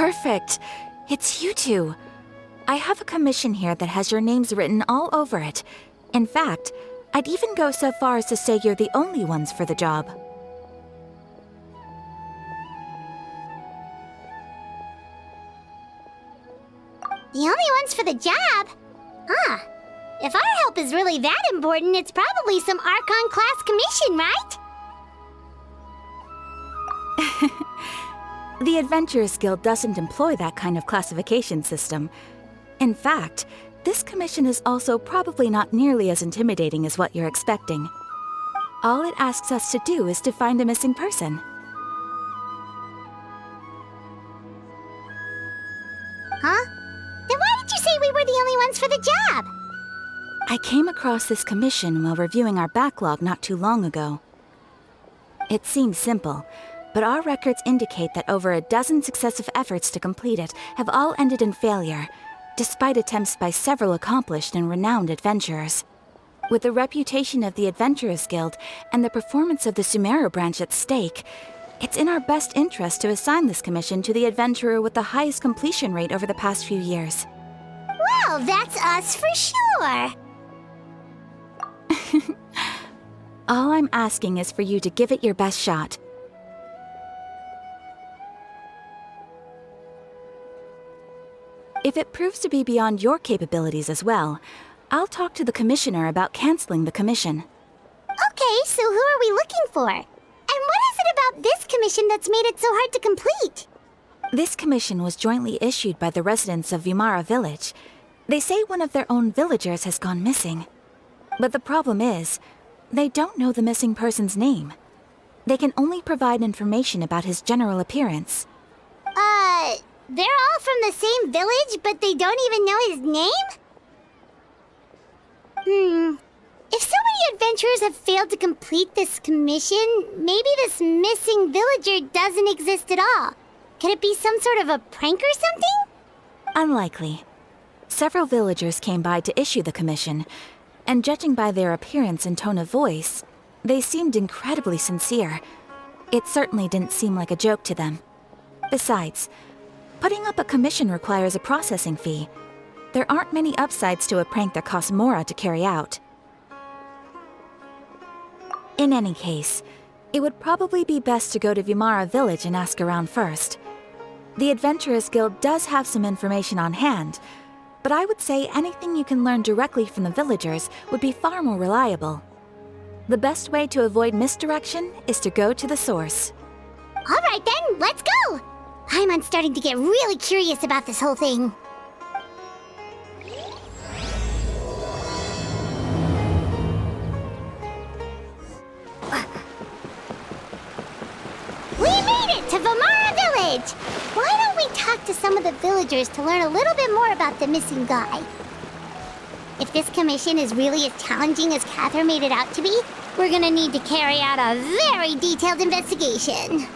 Perfect. It's you two. I have a commission here that has your names written all over it. In fact, I'd even go so far as to say you're the only ones for the job. The only ones for the job? Huh. If our help is really that important, it's probably some Archon-class commission, right? The Adventurers Guild doesn't employ that kind of classification system. In fact, this commission is also probably not nearly as intimidating as what you're expecting. All it asks us to do is to find a missing person. Huh? Then why did you say we were the only ones for the job? I came across this commission while reviewing our backlog not too long ago. It seems simple, but our records indicate that over a dozen successive efforts to complete it have all ended in failure, despite attempts by several accomplished and renowned adventurers. With the reputation of the Adventurers Guild and the performance of the Sumeru branch at stake, it's in our best interest to assign this commission to the adventurer with the highest completion rate over the past few years. Well, that's us for sure! All I'm asking is for you to give it your best shot. If it proves to be beyond your capabilities as well, I'll talk to the commissioner about canceling the commission. Okay, so who are we looking for? And what is it about this commission that's made it so hard to complete? This commission was jointly issued by the residents of Vimara village. They say one of their own villagers has gone missing. But the problem is, they don't know the missing person's name. They can only provide information about his general appearance. They're all from the same village, but they don't even know his name? If so many adventurers have failed to complete this commission, maybe this missing villager doesn't exist at all. Could it be some sort of a prank or something? Unlikely. Several villagers came by to issue the commission, and judging by their appearance and tone of voice, they seemed incredibly sincere. It certainly didn't seem like a joke to them. Besides, putting up a commission requires a processing fee. There aren't many upsides to a prank that costs Mora to carry out. In any case, it would probably be best to go to Vimara village and ask around first. The Adventurers Guild does have some information on hand, but I would say anything you can learn directly from the villagers would be far more reliable. The best way to avoid misdirection is to go to the source. All right then, let's go! I'm starting to get really curious about this whole thing. We made it to Vimara Village! Why don't we talk to some of the villagers to learn a little bit more about the missing guy? If this commission is really as challenging as Catherine made it out to be, we're gonna need to carry out a very detailed investigation.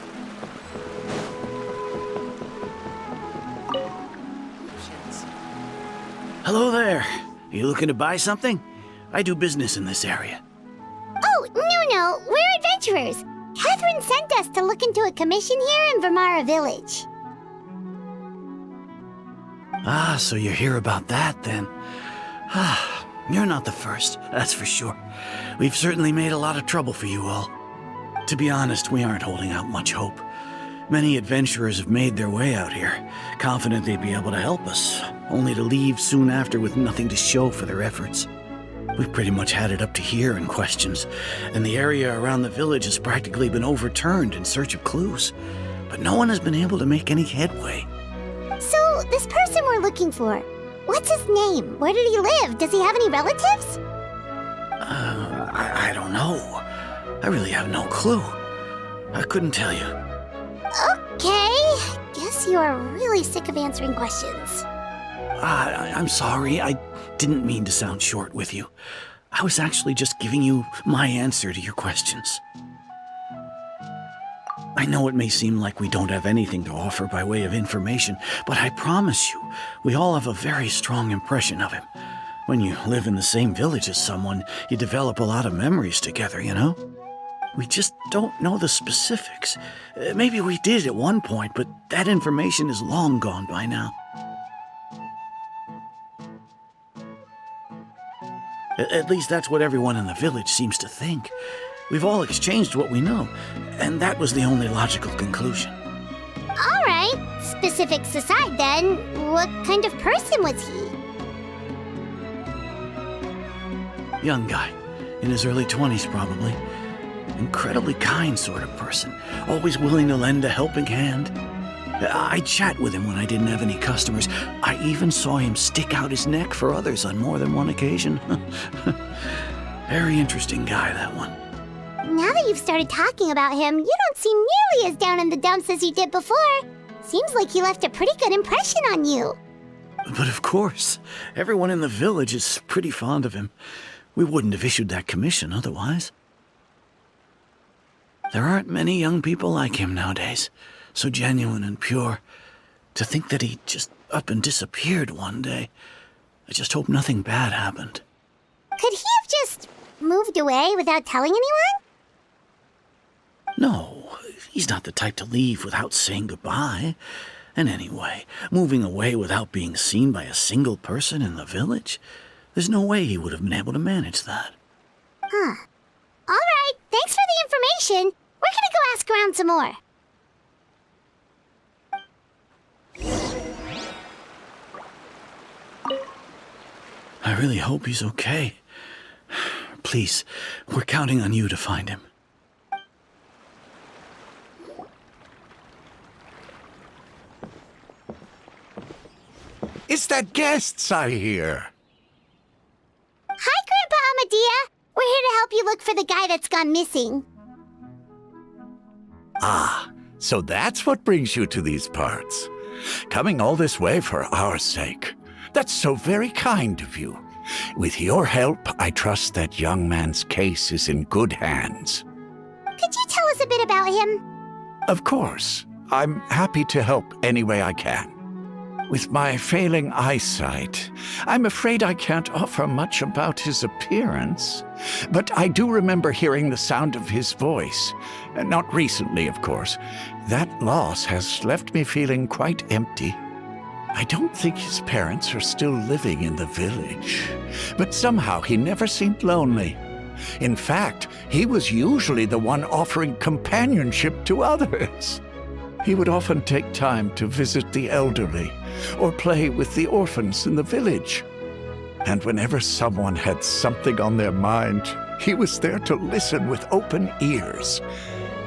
Hello there. You looking to buy something? I do business in this area. Oh, no, we're adventurers. Catherine sent us to look into a commission here in Vimara Village. Ah, so you're here about that then. Ah, you're not the first, that's for sure. We've certainly made a lot of trouble for you all. To be honest, we aren't holding out much hope. Many adventurers have made their way out here, confident they'd be able to help us, only to leave soon after with nothing to show for their efforts. We've pretty much had it up to here in questions, and the area around the village has practically been overturned in search of clues, but no one has been able to make any headway. So, this person we're looking for, what's his name? Where did he live? Does he have any relatives? I don't know. I really have no clue. I couldn't tell you. Okay, guess you are really sick of answering questions. I'm sorry, I didn't mean to sound short with you. I was actually just giving you my answer to your questions. I know it may seem like we don't have anything to offer by way of information, but I promise you, we all have a very strong impression of him. When you live in the same village as someone, you develop a lot of memories together, you know? We just don't know the specifics. Maybe we did at one point, but that information is long gone by now. At least that's what everyone in the village seems to think. We've all exchanged what we know, and that was the only logical conclusion. All right, specifics aside then, what kind of person was he? Young guy, in his early 20s probably. Incredibly kind sort of person, always willing to lend a helping hand. I'd chat with him when I didn't have any customers. I even saw him stick out his neck for others on more than one occasion. Very interesting guy, that one. Now that you've started talking about him, you don't seem nearly as down in the dumps as you did before. Seems like he left a pretty good impression on you. But of course, everyone in the village is pretty fond of him. We wouldn't have issued that commission otherwise. There aren't many young people like him nowadays, so genuine and pure. To think that he just up and disappeared one day. I just hope nothing bad happened. Could he have just moved away without telling anyone? No, he's not the type to leave without saying goodbye. And anyway, moving away without being seen by a single person in the village? There's no way he would have been able to manage that. Huh. All right, thanks for the information. We're gonna go ask around some more. I really hope he's okay. Please, we're counting on you to find him. It's the guests I hear. Hi, Grandpa Amadea. We're here to help you look for the guy that's gone missing. Ah, so that's what brings you to these parts. Coming all this way for our sake. That's so very kind of you. With your help, I trust that young man's case is in good hands. Could you tell us a bit about him? Of course. I'm happy to help any way I can. With my failing eyesight, I'm afraid I can't offer much about his appearance. But I do remember hearing the sound of his voice. Not recently, of course. That loss has left me feeling quite empty. I don't think his parents are still living in the village. But somehow he never seemed lonely. In fact, he was usually the one offering companionship to others. He would often take time to visit the elderly or play with the orphans in the village. And whenever someone had something on their mind, he was there to listen with open ears.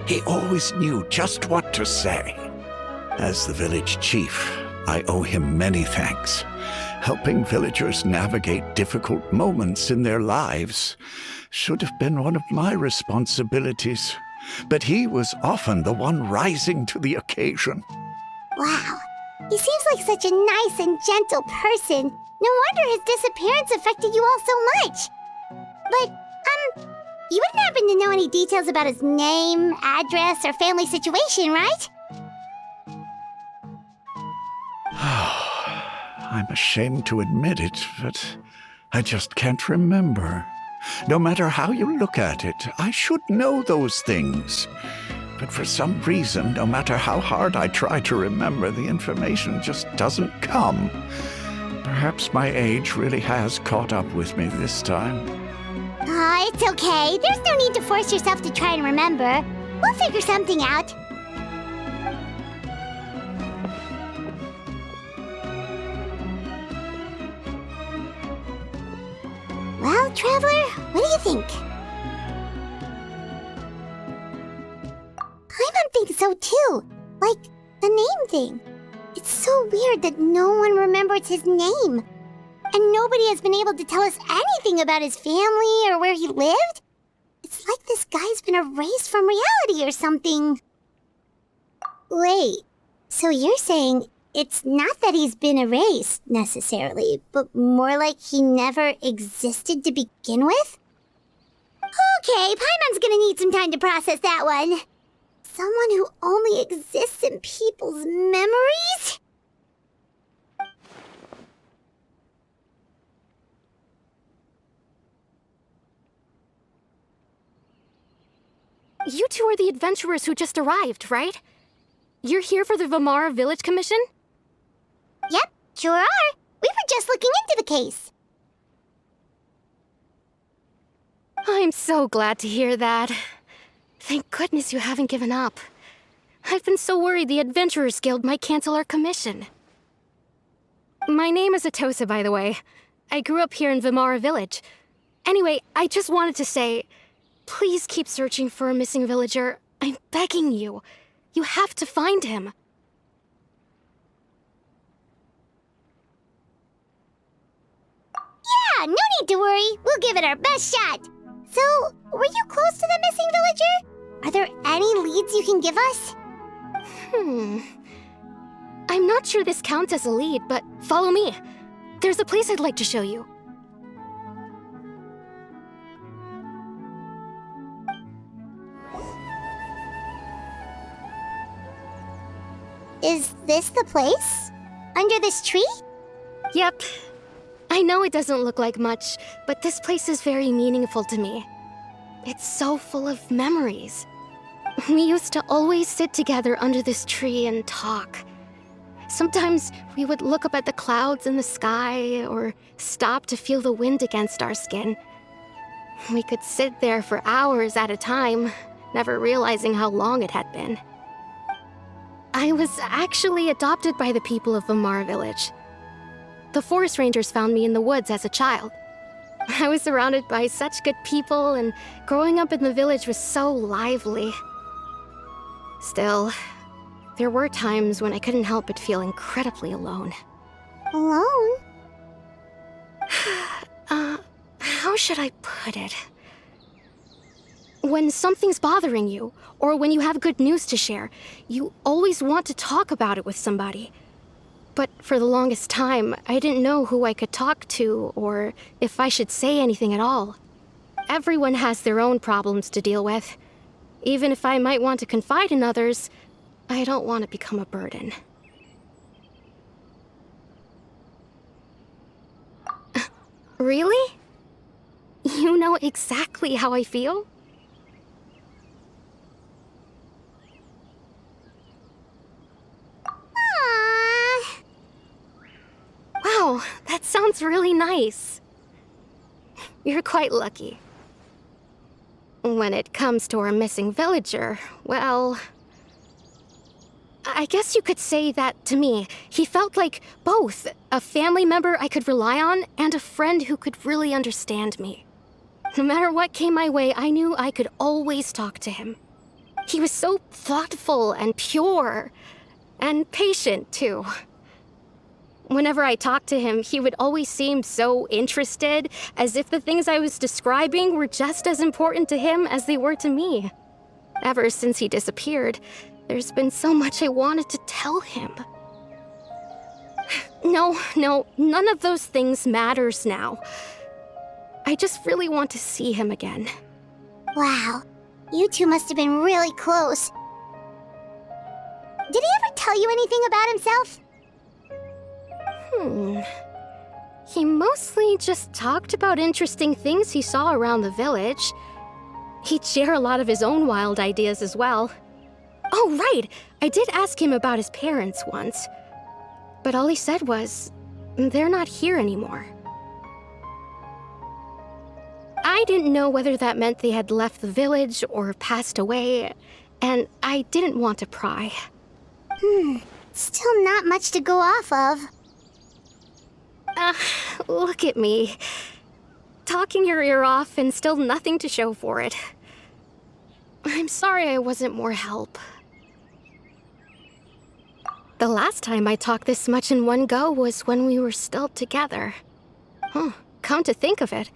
He always knew just what to say. As the village chief, I owe him many thanks. Helping villagers navigate difficult moments in their lives should have been one of my responsibilities. But he was often the one rising to the occasion. Wow. He seems like such a nice and gentle person. No wonder his disappearance affected you all so much. But, you wouldn't happen to know any details about his name, address, or family situation, right? I'm ashamed to admit it, but I just can't remember. No matter how you look at it, I should know those things. But for some reason, no matter how hard I try to remember, the information just doesn't come. Perhaps my age really has caught up with me this time. It's okay. There's no need to force yourself to try and remember. We'll figure something out. Well, Traveler, what do you think? Paimon thinks so too. Like, the name thing. It's so weird that no one remembers his name. And nobody has been able to tell us anything about his family or where he lived. It's like this guy's been erased from reality or something. Wait, so you're saying it's not that he's been erased, necessarily, but more like he never existed to begin with? Okay, Paimon's gonna need some time to process that one. Someone who only exists in people's memories? you two are the adventurers who just arrived, right? You're here for the Vimara Village Commission? Yep, sure are. We were just looking into the case. I'm so glad to hear that. Thank goodness you haven't given up. I've been so worried the Adventurers Guild might cancel our commission. My name is Atosa, by the way. I grew up here in Vimara Village. Anyway, I just wanted to say, please keep searching for a missing villager. I'm begging you. You have to find him. Yeah, no need to worry. We'll give it our best shot. So, were you close to the missing villager? Are there any leads you can give us? I'm not sure this counts as a lead, but follow me. There's a place I'd like to show you. Is this the place? Under this tree? Yep. I know it doesn't look like much, but this place is very meaningful to me. It's so full of memories. We used to always sit together under this tree and talk. Sometimes we would look up at the clouds in the sky or stop to feel the wind against our skin. We could sit there for hours at a time, never realizing how long it had been. I was actually adopted by the people of Vimara Village. The forest rangers found me in the woods as a child. I was surrounded by such good people, and growing up in the village was so lively. Still, there were times when I couldn't help but feel incredibly alone. Alone? How should I put it? When something's bothering you, or when you have good news to share, you always want to talk about it with somebody. But for the longest time, I didn't know who I could talk to, or if I should say anything at all. Everyone has their own problems to deal with. Even if I might want to confide in others, I don't want to become a burden. Really? You know exactly how I feel? Aww. Wow, that sounds really nice. You're quite lucky. When it comes to our missing villager, well, I guess you could say that to me. He felt like both a family member I could rely on and a friend who could really understand me. No matter what came my way, I knew I could always talk to him. He was so thoughtful and pure, and patient, too. Whenever I talked to him, he would always seem so interested, as if the things I was describing were just as important to him as they were to me. Ever since he disappeared, there's been so much I wanted to tell him. No, none of those things matters now. I just really want to see him again. Wow, you two must have been really close. Did he ever tell you anything about himself? He mostly just talked about interesting things he saw around the village. He'd share a lot of his own wild ideas as well. Oh, right! I did ask him about his parents once. But all he said was, they're not here anymore. I didn't know whether that meant they had left the village or passed away, and I didn't want to pry. Still not much to go off of. Look at me. Talking your ear off and still nothing to show for it. I'm sorry I wasn't more help. The last time I talked this much in one go was when we were still together. Come to think of it,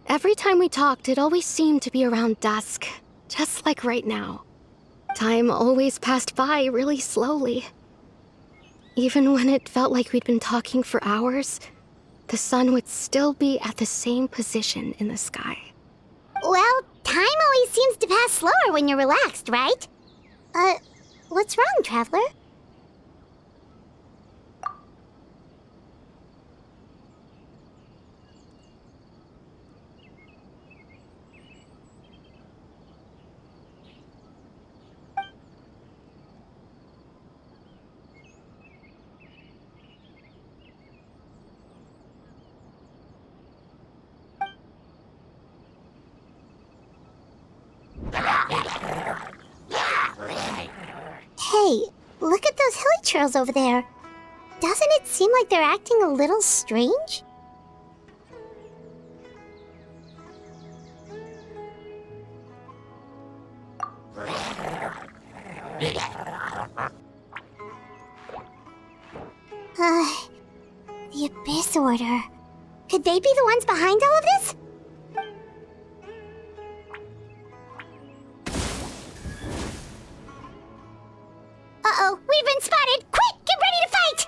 every time we talked, it always seemed to be around dusk, just like right now. Time always passed by really slowly. Even when it felt like we'd been talking for hours, the sun would still be at the same position in the sky. Well, time always seems to pass slower when you're relaxed, right? What's wrong, Traveler? Look at those hilichurls over there. Doesn't it seem like they're acting a little strange? The Abyss Order. Could they be the ones behind all of this? Uh-oh, we've been spotted! Quick, get ready to fight!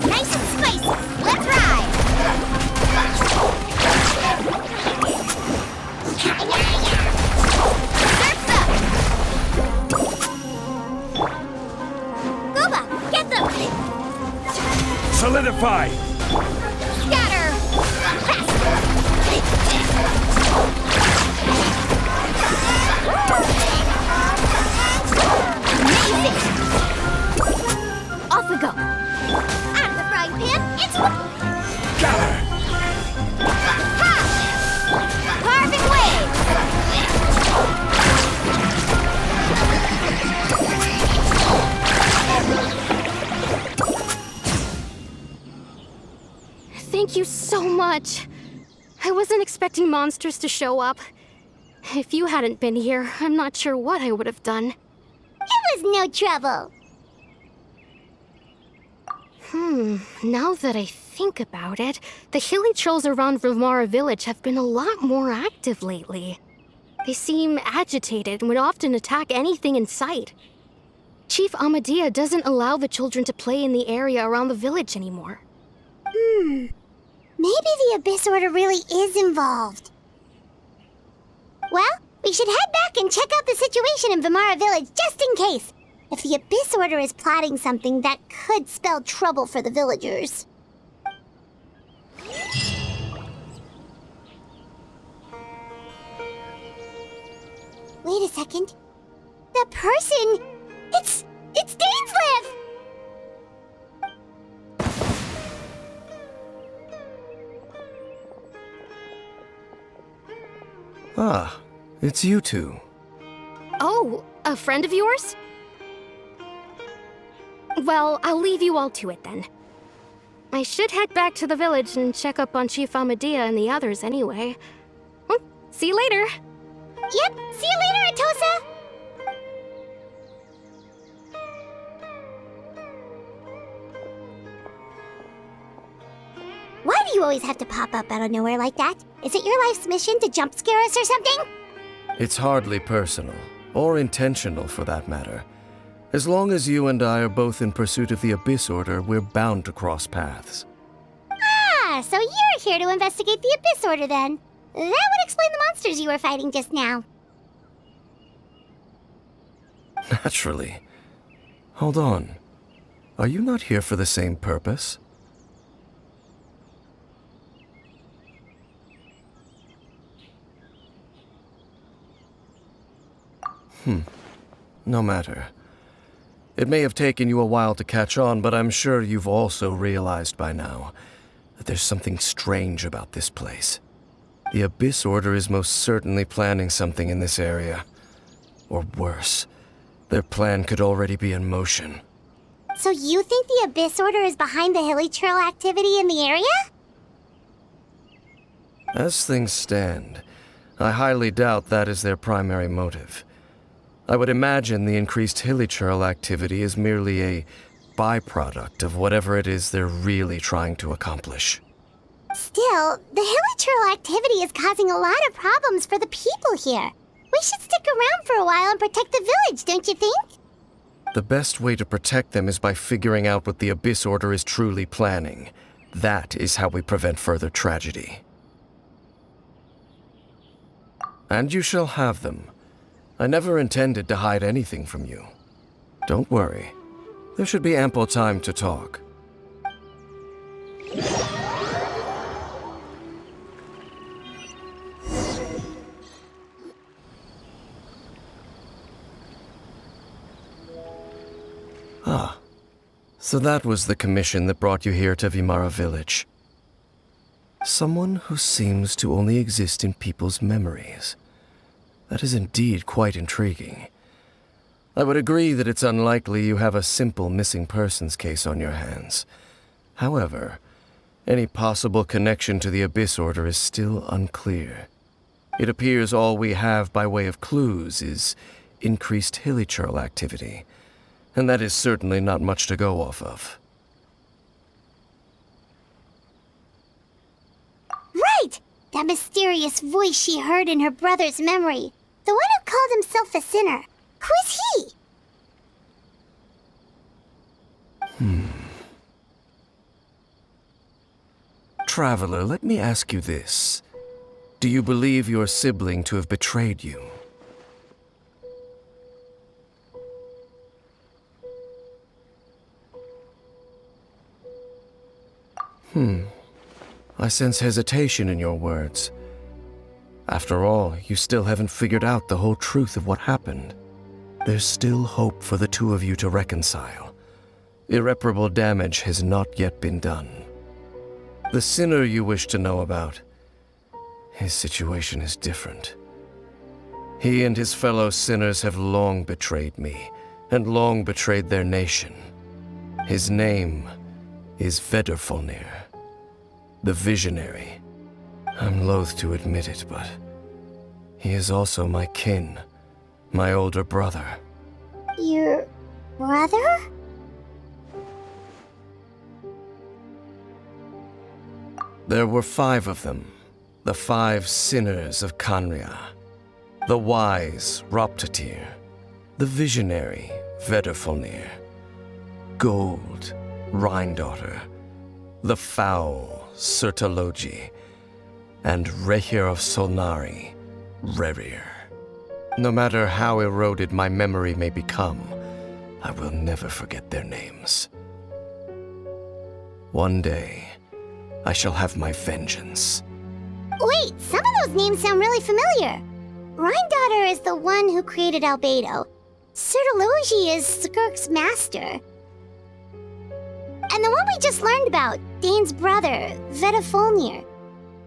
Nice and spicy! Let's ride! Surf's up! Gooba, get them! Solidify! Scatter! Amazing! Off we go! Out of the frying pan, into the... Gather! Ha! Carving wave! Thank you so much. I wasn't expecting monsters to show up. If you hadn't been here, I'm not sure what I would have done. It was no trouble. Now that I think about it, the hilichurls around Vimara village have been a lot more active lately. They seem agitated and would often attack anything in sight. Chief Amadea doesn't allow the children to play in the area around the village anymore. Maybe the Abyss Order really is involved. Well, we should head back and check out the situation in Vimara village just in case. If the Abyss Order is plotting something that could spell trouble for the villagers. Wait a second. That person... It's Дейнслейф! Ah, it's you two. Oh, a friend of yours? Well, I'll leave you all to it then. I should head back to the village and check up on Chief Amadea and the others anyway. Well, see you later. Yep, see you later, Atosa! Why do you always have to pop up out of nowhere like that? Is it your life's mission to jump scare us or something? It's hardly personal, or intentional for that matter. As long as you and I are both in pursuit of the Abyss Order, we're bound to cross paths. Ah, so you're here to investigate the Abyss Order then. That would explain the monsters you were fighting just now. Naturally. Hold on. Are you not here for the same purpose? No matter. It may have taken you a while to catch on, but I'm sure you've also realized by now that there's something strange about this place. The Abyss Order is most certainly planning something in this area. Or worse, their plan could already be in motion. So you think the Abyss Order is behind the hilichurl activity in the area? As things stand, I highly doubt that is their primary motive. I would imagine the increased hilichurl activity is merely a byproduct of whatever it is they're really trying to accomplish. Still, the hilichurl activity is causing a lot of problems for the people here. We should stick around for a while and protect the village, don't you think? The best way to protect them is by figuring out what the Abyss Order is truly planning. That is how we prevent further tragedy. And you shall have them. I never intended to hide anything from you. Don't worry. There should be ample time to talk. Ah, so that was the commission that brought you here to Vimara village. Someone who seems to only exist in people's memories. That is indeed quite intriguing. I would agree that it's unlikely you have a simple missing persons case on your hands. However, any possible connection to the Abyss Order is still unclear. It appears all we have by way of clues is increased hilichurl activity, and that is certainly not much to go off of. Right! That mysterious voice she heard in her brother's memory. The one who called himself a sinner. Who is he? Traveler, let me ask you this. Do you believe your sibling to have betrayed you? I sense hesitation in your words. After all, you still haven't figured out the whole truth of what happened. There's still hope for the two of you to reconcile. Irreparable damage has not yet been done. The sinner you wish to know about, his situation is different. He and his fellow sinners have long betrayed me, and long betrayed their nation. His name is Vedrfolnir, the Visionary. I'm loath to admit it, but he is also my kin, my older brother. Your brother? There were 5 of them, the 5 sinners of Khaenri'ah. The wise, Roptatyr, the visionary, Vedrfolnir, Gold, Rhine-daughter, the foul, Sertologi, and Rehir of Solnari, Rerir. No matter how eroded my memory may become, I will never forget their names. One day, I shall have my vengeance. Wait, some of those names sound really familiar. Rhine-daughter is the one who created Albedo. Sertologi is Skirk's master. And the one we just learned about, Dane's brother, Vedrfolnir.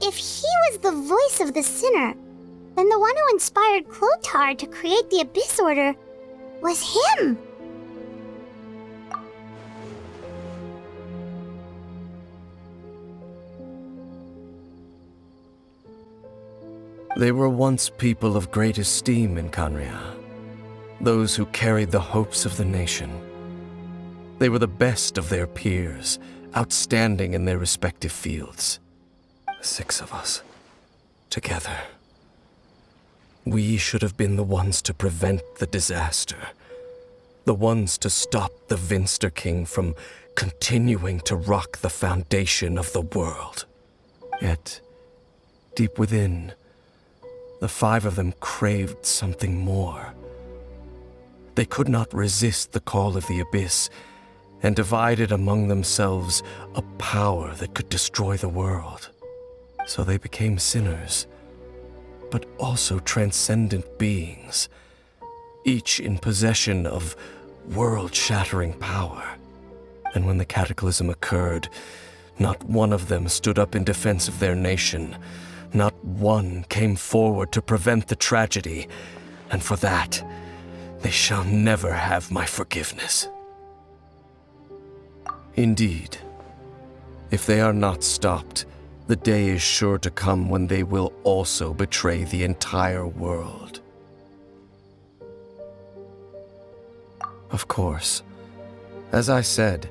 If he was the voice of the sinner, then the one who inspired Clothar to create the Abyss Order was him. They were once people of great esteem in Khaenri'ah, those who carried the hopes of the nation. They were the best of their peers, outstanding in their respective fields. 6 of us, together. We should have been the ones to prevent the disaster, the ones to stop the Vinster King from continuing to rock the foundation of the world. Yet, deep within, the 5 of them craved something more. They could not resist the call of the Abyss, and divided among themselves a power that could destroy the world. So they became sinners, but also transcendent beings, each in possession of world-shattering power. And when the cataclysm occurred, not one of them stood up in defense of their nation. Not one came forward to prevent the tragedy, and for that, they shall never have my forgiveness. Indeed, if they are not stopped, the day is sure to come when they will also betray the entire world. Of course, as I said,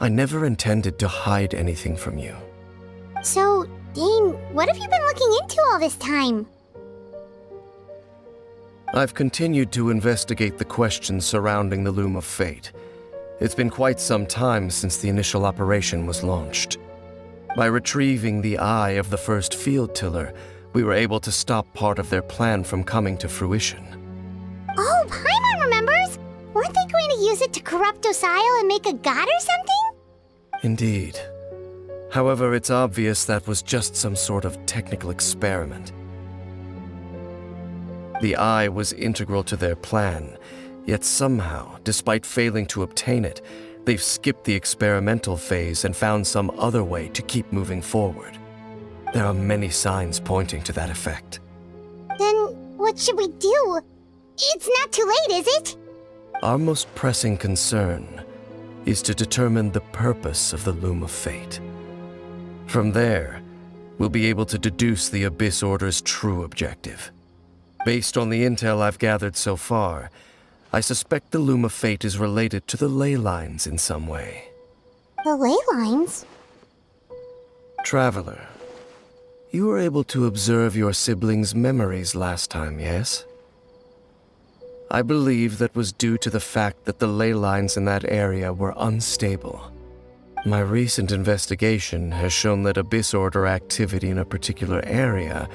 I never intended to hide anything from you. So, Dane, what have you been looking into all this time? I've continued to investigate the questions surrounding the Loom of Fate. It's been quite some time since the initial operation was launched. By retrieving the eye of the first field tiller, we were able to stop part of their plan from coming to fruition. Oh, Paimon remembers! Weren't they going to use it to corrupt Osial and make a god or something? Indeed. However, it's obvious that was just some sort of technical experiment. The eye was integral to their plan, Yet somehow, despite failing to obtain it, they've skipped the experimental phase and found some other way to keep moving forward. There are many signs pointing to that effect. Then what should we do? It's not too late, is it? Our most pressing concern is to determine the purpose of the Loom of Fate. From there, we'll be able to deduce the Abyss Order's true objective. Based on the intel I've gathered so far, I suspect the Loom of Fate is related to the ley lines in some way. The ley lines? Traveler, you were able to observe your siblings' memories last time, yes? I believe that was due to the fact that the ley lines in that area were unstable. My recent investigation has shown that Abyss Order activity in a particular area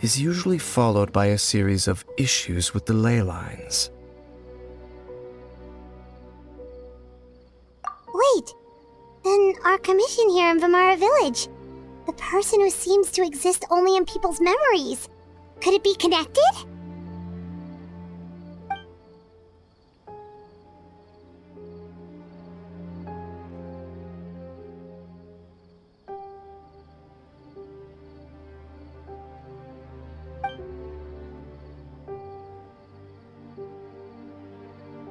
is usually followed by a series of issues with the ley lines. Wait, then our commission here in Vimara Village, the person who seems to exist only in people's memories, could it be connected?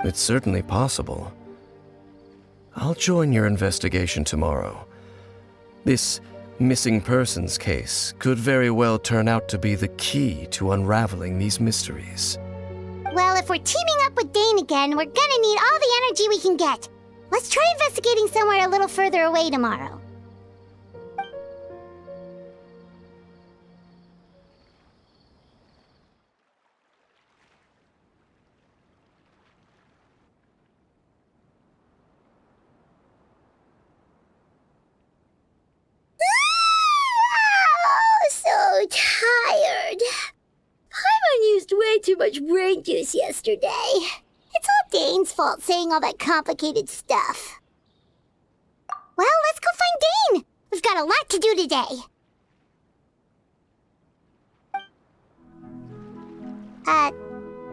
It's certainly possible. I'll join your investigation tomorrow. This missing persons case could very well turn out to be the key to unraveling these mysteries. Well, if we're teaming up with Dane again, we're gonna need all the energy we can get. Let's try investigating somewhere a little further away tomorrow. Tired. Paimon used way too much brain juice yesterday. It's all Dane's fault saying all that complicated stuff. Well, let's go find Dane. We've got a lot to do today.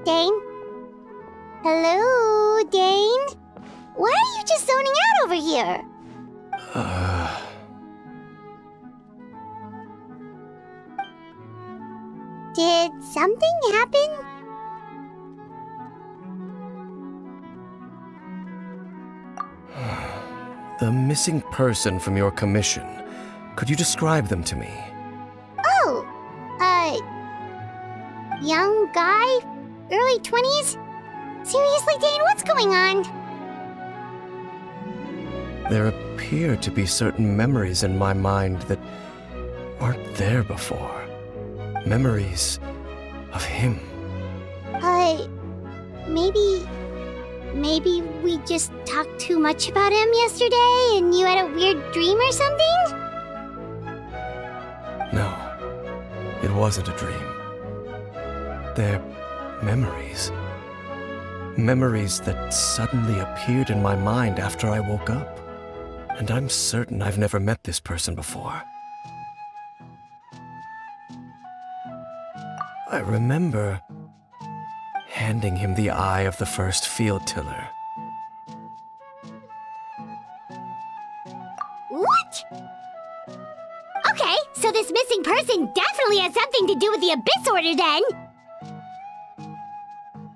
Dane? Hello, Dane? Why are you just zoning out over here? Did something happen? The missing person from your commission. Could you describe them to me? Oh, young guy? Early 20s? Seriously, Dane, what's going on? There appear to be certain memories in my mind that aren't there before. Memories of him. Maybe we just talked too much about him yesterday and you had a weird dream or something? No, it wasn't a dream. They're memories. Memories that suddenly appeared in my mind after I woke up. And I'm certain I've never met this person before. I remember handing him the eye of the first field tiller. What? Okay, so this missing person definitely has something to do with the Abyss Order then!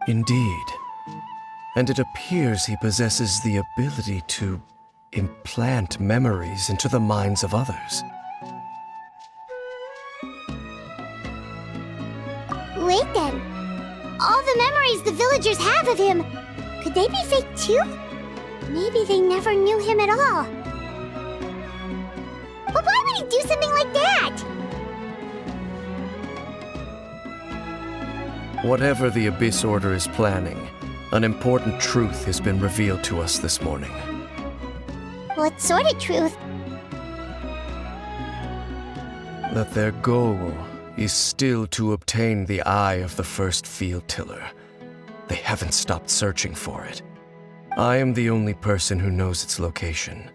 Indeed. And it appears he possesses the ability to implant memories into the minds of others. Wait then. All the memories the villagers have of him, could they be fake too? Maybe they never knew him at all. But why would he do something like that? Whatever the Abyss Order is planning, an important truth has been revealed to us this morning. What sort of truth? That their goal is still to obtain the eye of the first field tiller. They haven't stopped searching for it. I am the only person who knows its location.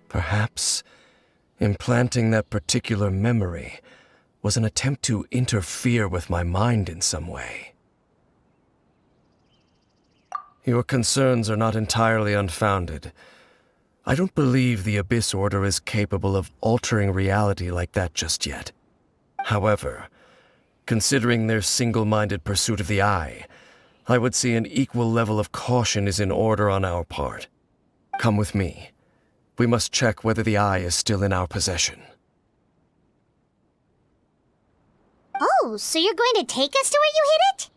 Perhaps implanting that particular memory was an attempt to interfere with my mind in some way. Your concerns are not entirely unfounded. I don't believe the Abyss Order is capable of altering reality like that just yet. However, considering their single-minded pursuit of the Eye, I would say an equal level of caution is in order on our part. Come with me. We must check whether the Eye is still in our possession. Oh, so you're going to take us to where you hid it?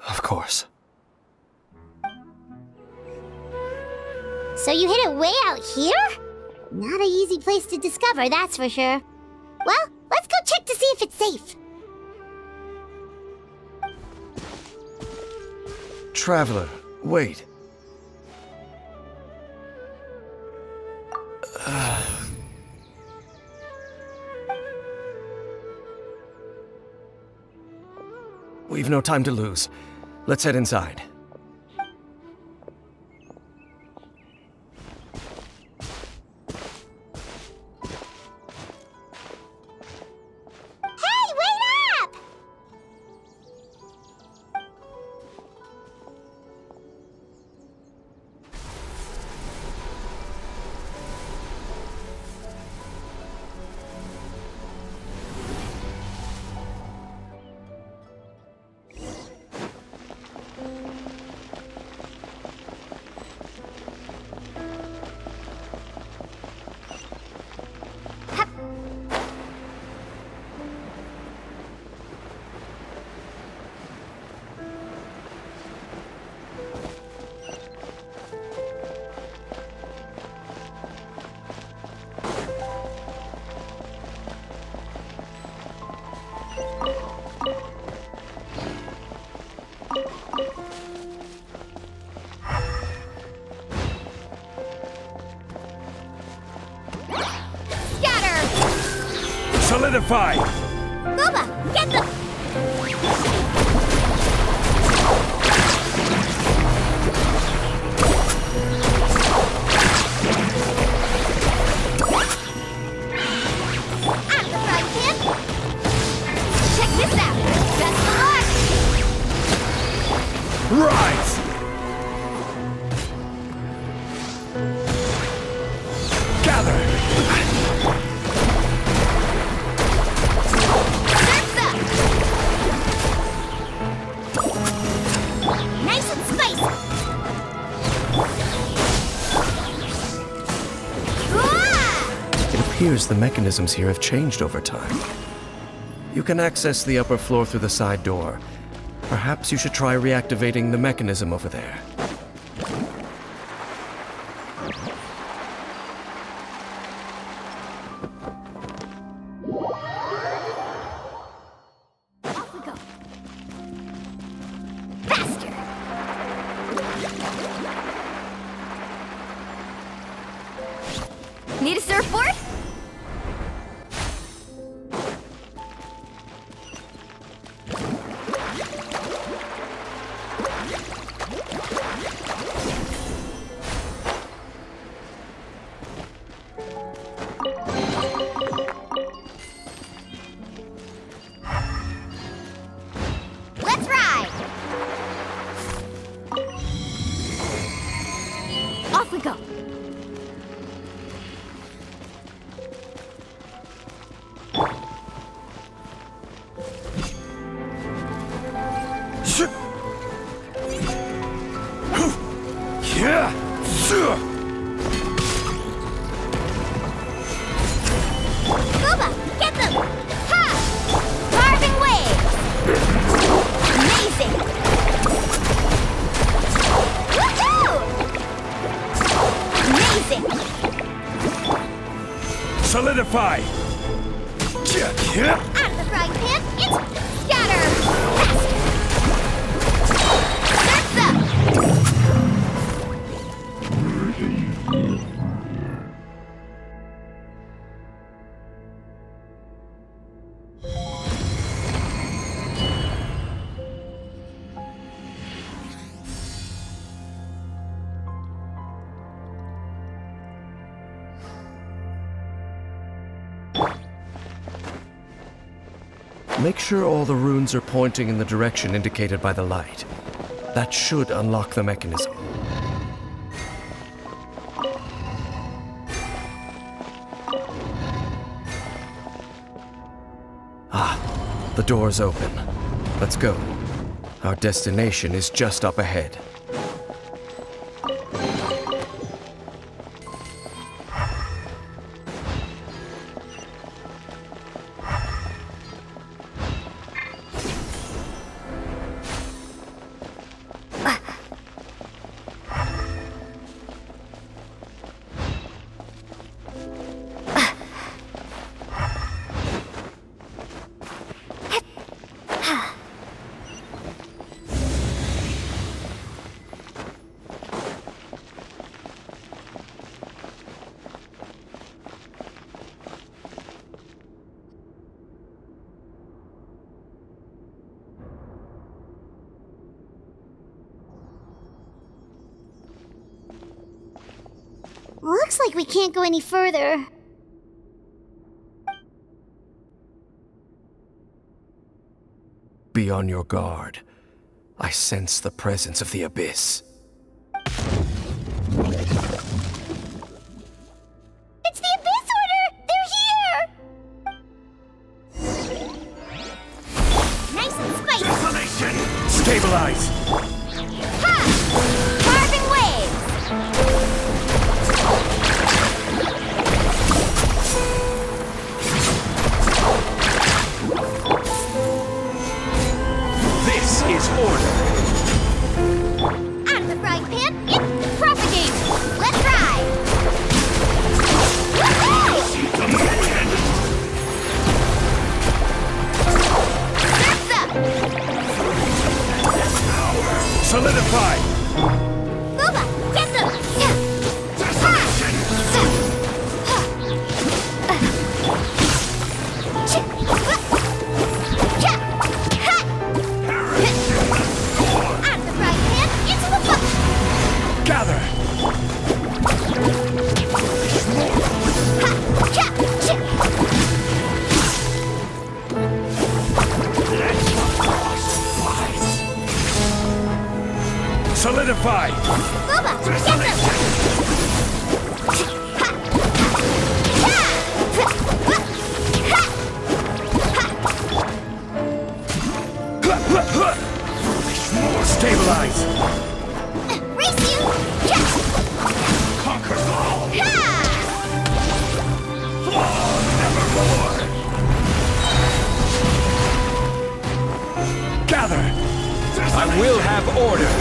Of course. So you hid it way out here? Not an easy place to discover, that's for sure. Well, let's go check to see if it's safe. Traveler, wait. We've no time to lose. Let's head inside. Hey, wait up! Solidify! Boba, get them! Out of the frying pan! Check this out! Best of luck! Rise! Gather! Nice and spicy! It appears the mechanisms here have changed over time. You can access the upper floor through the side door. Perhaps you should try reactivating the mechanism over there. Off we go! Faster! Need a surfboard? Let's ride! Off we go! Booba, get them! Ha! Carving waves! Amazing! Woohoo! Amazing! Solidify! Out the frying pan, it's scatter! Surf's up! Make sure all the runes are pointing in the direction indicated by the light. That should unlock the mechanism. Ah, the door's open. Let's go. Our destination is just up ahead. Looks like we can't go any further. Be on your guard. I sense the presence of the Abyss. It's the Abyss Order! They're here! Nice and spicy! Detonation! Stabilize! Ha! Carving waves! This is order! Out of the frying pan, it's propagate! Let's ride! Surf's up! Solidify! Booba, get them! Out of the frying pan, into the bucket! Gather! Solidify! Booba, get them! Stabilize! Race you! Conquer all! Gather! I will have order!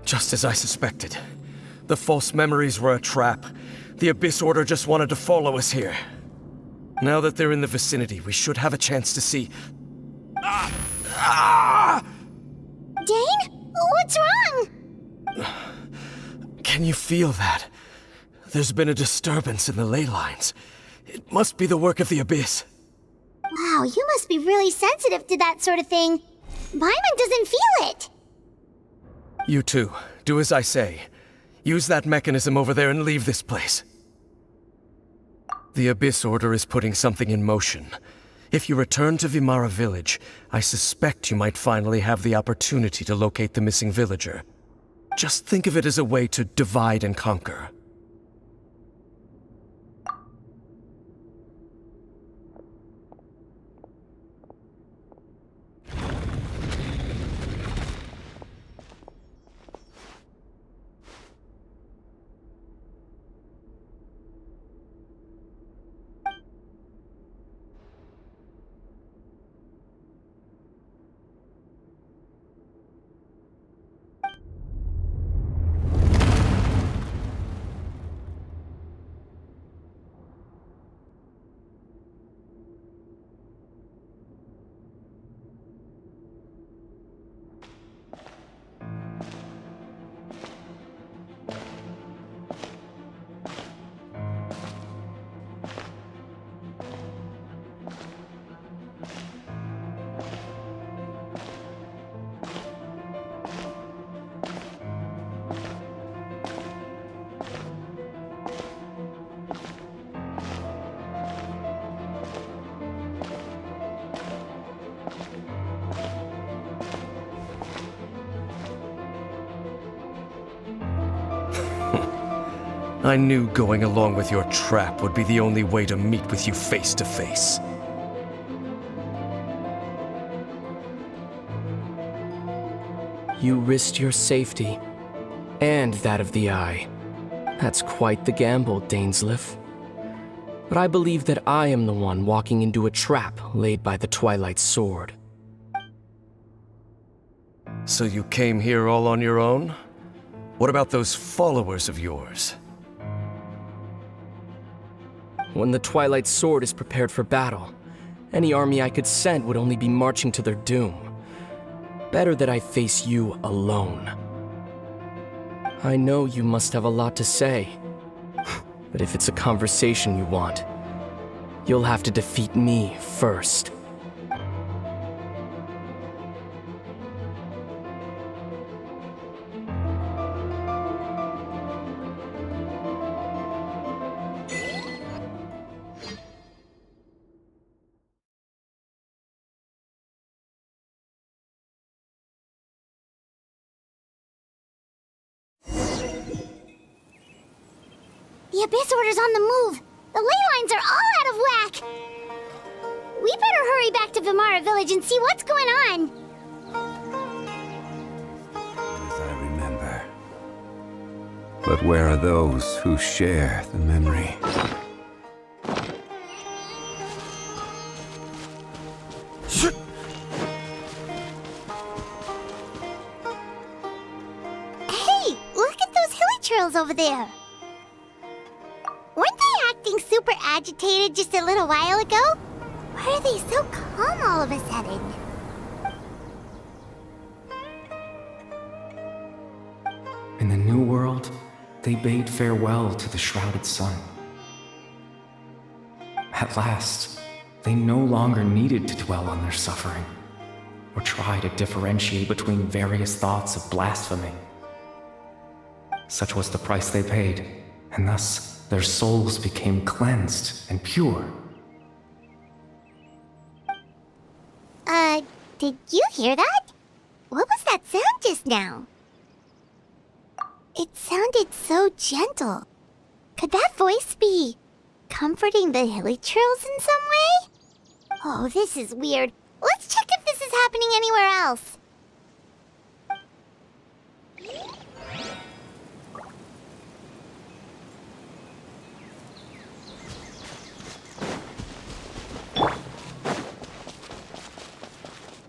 Just as I suspected. The false memories were a trap. The Abyss Order just wanted to follow us here. Now that they're in the vicinity, we should have a chance to see... Dane? What's wrong? Can you feel that? There's been a disturbance in the ley lines. It must be the work of the Abyss. Wow, you must be really sensitive to that sort of thing. Paimon doesn't feel it. You too. Do as I say. Use that mechanism over there and leave this place. The Abyss Order is putting something in motion. If you return to Vimara village, I suspect you might finally have the opportunity to locate the missing villager. Just think of it as a way to divide and conquer. I knew going along with your trap would be the only way to meet with you face to face. You risked your safety, and that of the Eye. That's quite the gamble, Дейнслейф. But I believe that I am the one walking into a trap laid by the Twilight Sword. So you came here all on your own? What about those followers of yours? When the Twilight Sword is prepared for battle, any army I could send would only be marching to their doom. Better that I face you alone. I know you must have a lot to say, but if it's a conversation you want, you'll have to defeat me first. The Abyss Order's on the move! The ley lines are all out of whack! We better hurry back to Vimara Village and see what's going on! As I remember. But where are those who share the memory? Hey! Look at those hilly trails over there! Weren't they acting super agitated just a little while ago? Why are they so calm all of a sudden? In the New World, they bade farewell to the shrouded sun. At last, they no longer needed to dwell on their suffering, or try to differentiate between various thoughts of blasphemy. Such was the price they paid, and thus their souls became cleansed and pure. Did you hear that? What was that sound just now? It sounded so gentle. Could that voice be comforting the hilly trails in some way? Oh, this is weird. Let's check if this is happening anywhere else.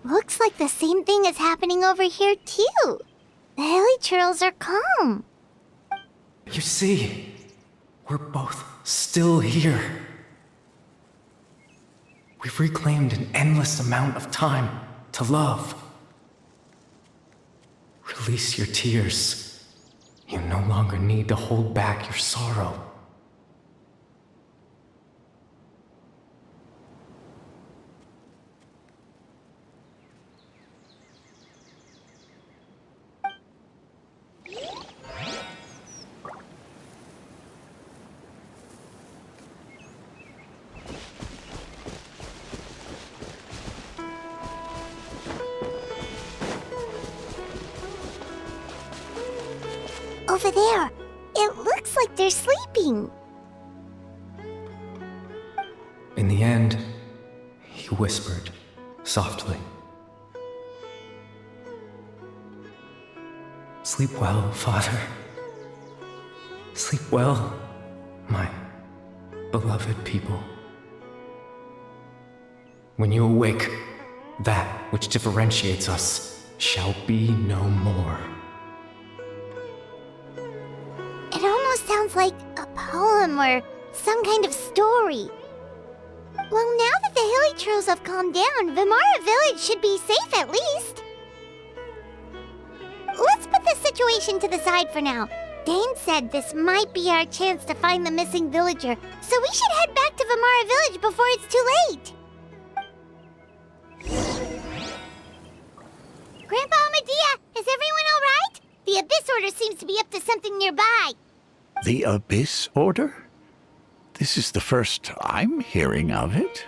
Looks like the same thing is happening over here, too. The hilly trails are calm. You see, we're both still here. We've reclaimed an endless amount of time to love. Release your tears. You no longer need to hold back your sorrow. Over there, it looks like they're sleeping. In the end, he whispered softly. Sleep well, Father. Sleep well, my beloved people. When you awake, that which differentiates us shall be no more. It almost sounds like a poem or some kind of story. Well, now that the hilly trails have calmed down, Vimara Village should be safe at least. Let's put this situation to the side for now. Dane said this might be our chance to find the missing villager, so we should head back to Vimara Village before it's too late. Grandpa Medea, is everyone all right? The Abyss Order seems to be up to something nearby. The Abyss Order? This is the first I'm hearing of it.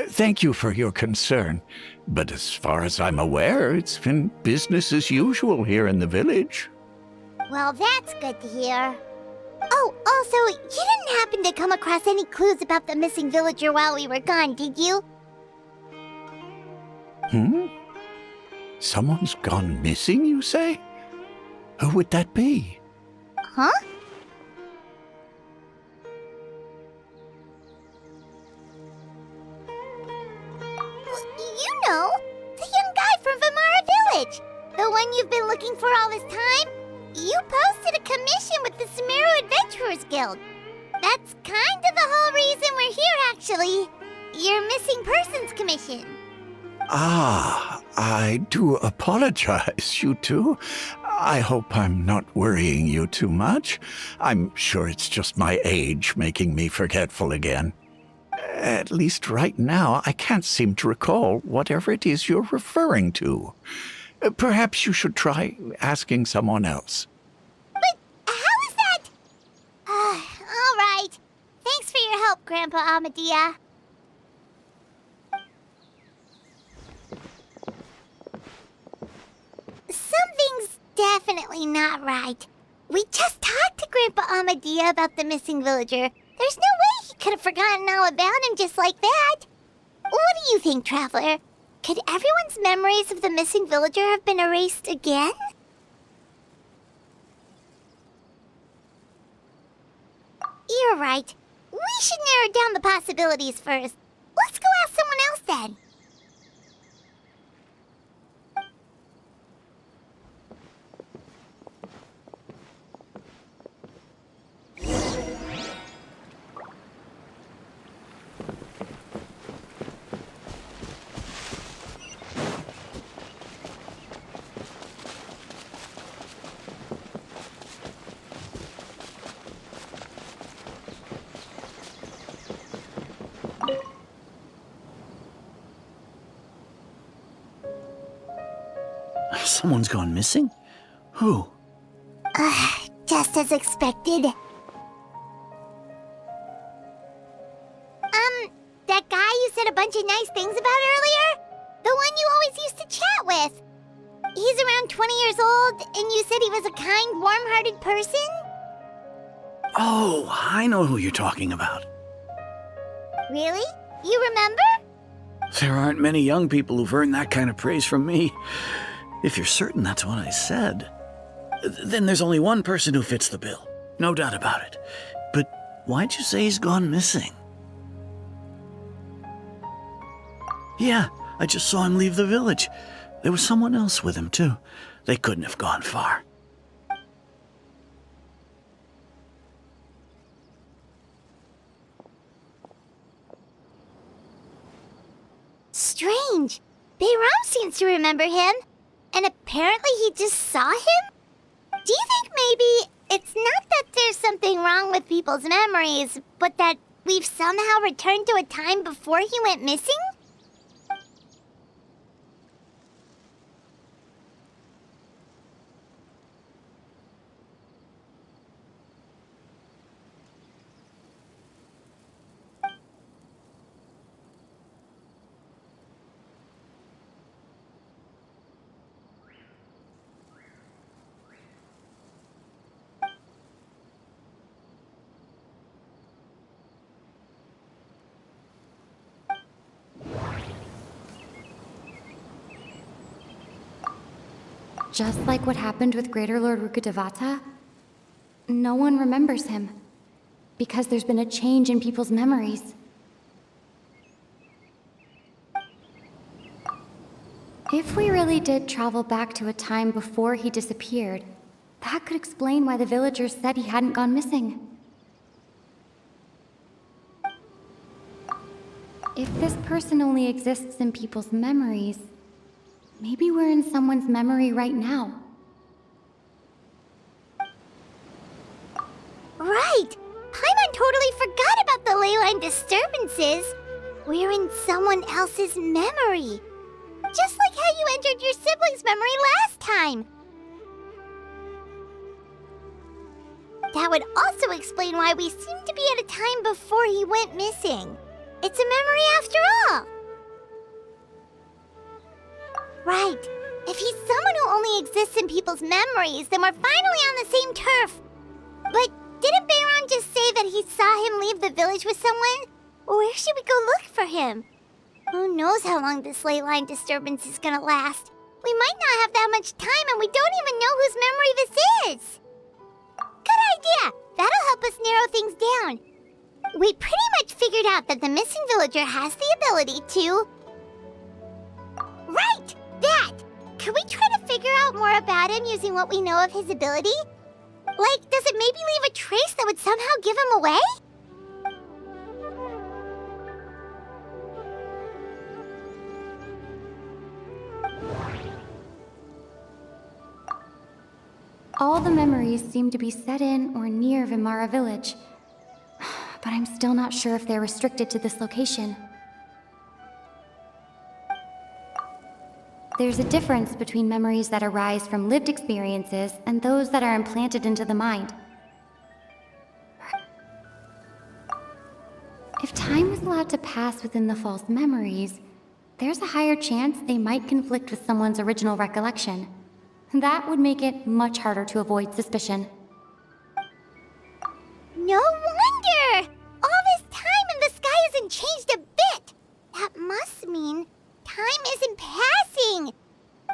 Thank you for your concern, but as far as I'm aware, it's been business as usual here in the village. Well, that's good to hear. Oh, Oh, also, you didn't happen to come across any clues about the missing villager while we were gone, did you? Someone's gone missing, you say? Who would that be? Huh? You know, the young guy from Vimara Village. The one you've been looking for all this time. You posted a commission with the Sumeru Adventurers Guild. That's kind of the whole reason we're here, actually. Your missing persons commission. Ah, I do apologize, you two. I hope I'm not worrying you too much. I'm sure it's just my age making me forgetful again. At least right now, I can't seem to recall whatever it is you're referring to. Perhaps you should try asking someone else. But how is that? All right. Thanks for your help, Grandpa Amadia. Something's definitely not right. We just talked to Grandpa Amadia about the missing villager. There's no way he could have forgotten all about him just like that. What do you think, Traveler? Could everyone's memories of the missing villager have been erased again? You're right. We should narrow down the possibilities first. Let's go ask someone else then. Someone's gone missing? Who? Just as expected. That guy you said a bunch of nice things about earlier? The one you always used to chat with. He's around 20 years old, and you said he was a kind, warm-hearted person? Oh, I know who you're talking about. Really? You remember? There aren't many young people who've earned that kind of praise from me. If you're certain that's what I said, then there's only one person who fits the bill. No doubt about it. But why'd you say he's gone missing? Yeah, I just saw him leave the village. There was someone else with him, too. They couldn't have gone far. Strange. Bayram seems to remember him. And apparently he just saw him? Do you think maybe it's not that there's something wrong with people's memories, but that we've somehow returned to a time before he went missing? Just like what happened with Greater Lord Rukkhadevata, no one remembers him, because there's been a change in people's memories. If we really did travel back to a time before he disappeared, that could explain why the villagers said he hadn't gone missing. If this person only exists in people's memories, maybe we're in someone's memory right now. Right! Paimon totally forgot about the ley line disturbances. We're in someone else's memory. Just like how you entered your sibling's memory last time. That would also explain why we seem to be at a time before he went missing. It's a memory after all. Right. If he's someone who only exists in people's memories, then we're finally on the same turf. But didn't Bayron Tom just say that he saw him leave the village with someone? Where should we go look for him? Who knows how long this ley line disturbance is gonna last? We might not have that much time and we don't even know whose memory this is. Good idea! That'll help us narrow things down. We pretty much figured out that the missing villager has the ability to... Right! That! Could we try to figure out more about him using what we know of his ability? Like, does it maybe leave a trace that would somehow give him away? All the memories seem to be set in or near Vimara village, but I'm still not sure if they're restricted to this location. There's a difference between memories that arise from lived experiences and those that are implanted into the mind. If time is allowed to pass within the false memories, there's a higher chance they might conflict with someone's original recollection. That would make it much harder to avoid suspicion. No wonder! All this time and the sky hasn't changed a bit! That must mean time isn't passing!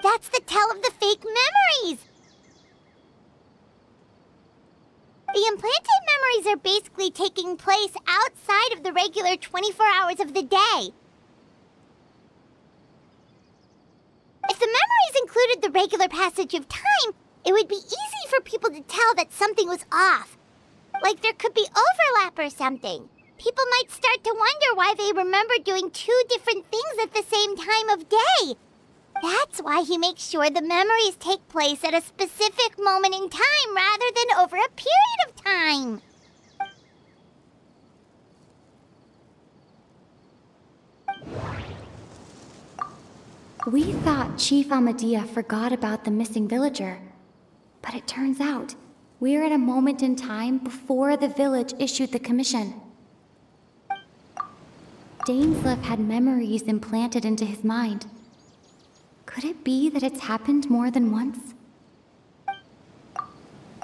That's the tell of the fake memories! The implanted memories are basically taking place outside of the regular 24 hours of the day. If the memories included the regular passage of time, it would be easy for people to tell that something was off. Like there could be overlap or something. People might start to wonder why they remember doing two different things at the same time of day. That's why he makes sure the memories take place at a specific moment in time rather than over a period of time. We thought Chief Amadea forgot about the missing villager, but it turns out we're at a moment in time before the village issued the commission. Дейнслейф had memories implanted into his mind. Could it be that it's happened more than once?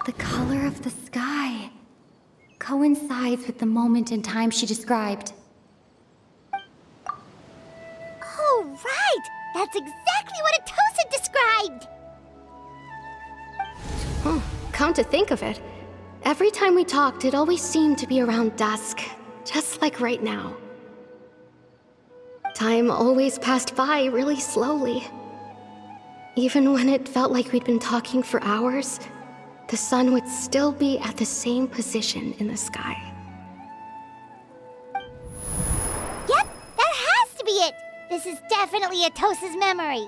The color of the sky coincides with the moment in time she described. Oh, right! That's exactly what Atosa described! Come to think of it, every time we talked, it always seemed to be around dusk, just like right now. Time always passed by really slowly. Even when it felt like we'd been talking for hours, the sun would still be at the same position in the sky. Yep, that has to be it! This is definitely Atosa's memory.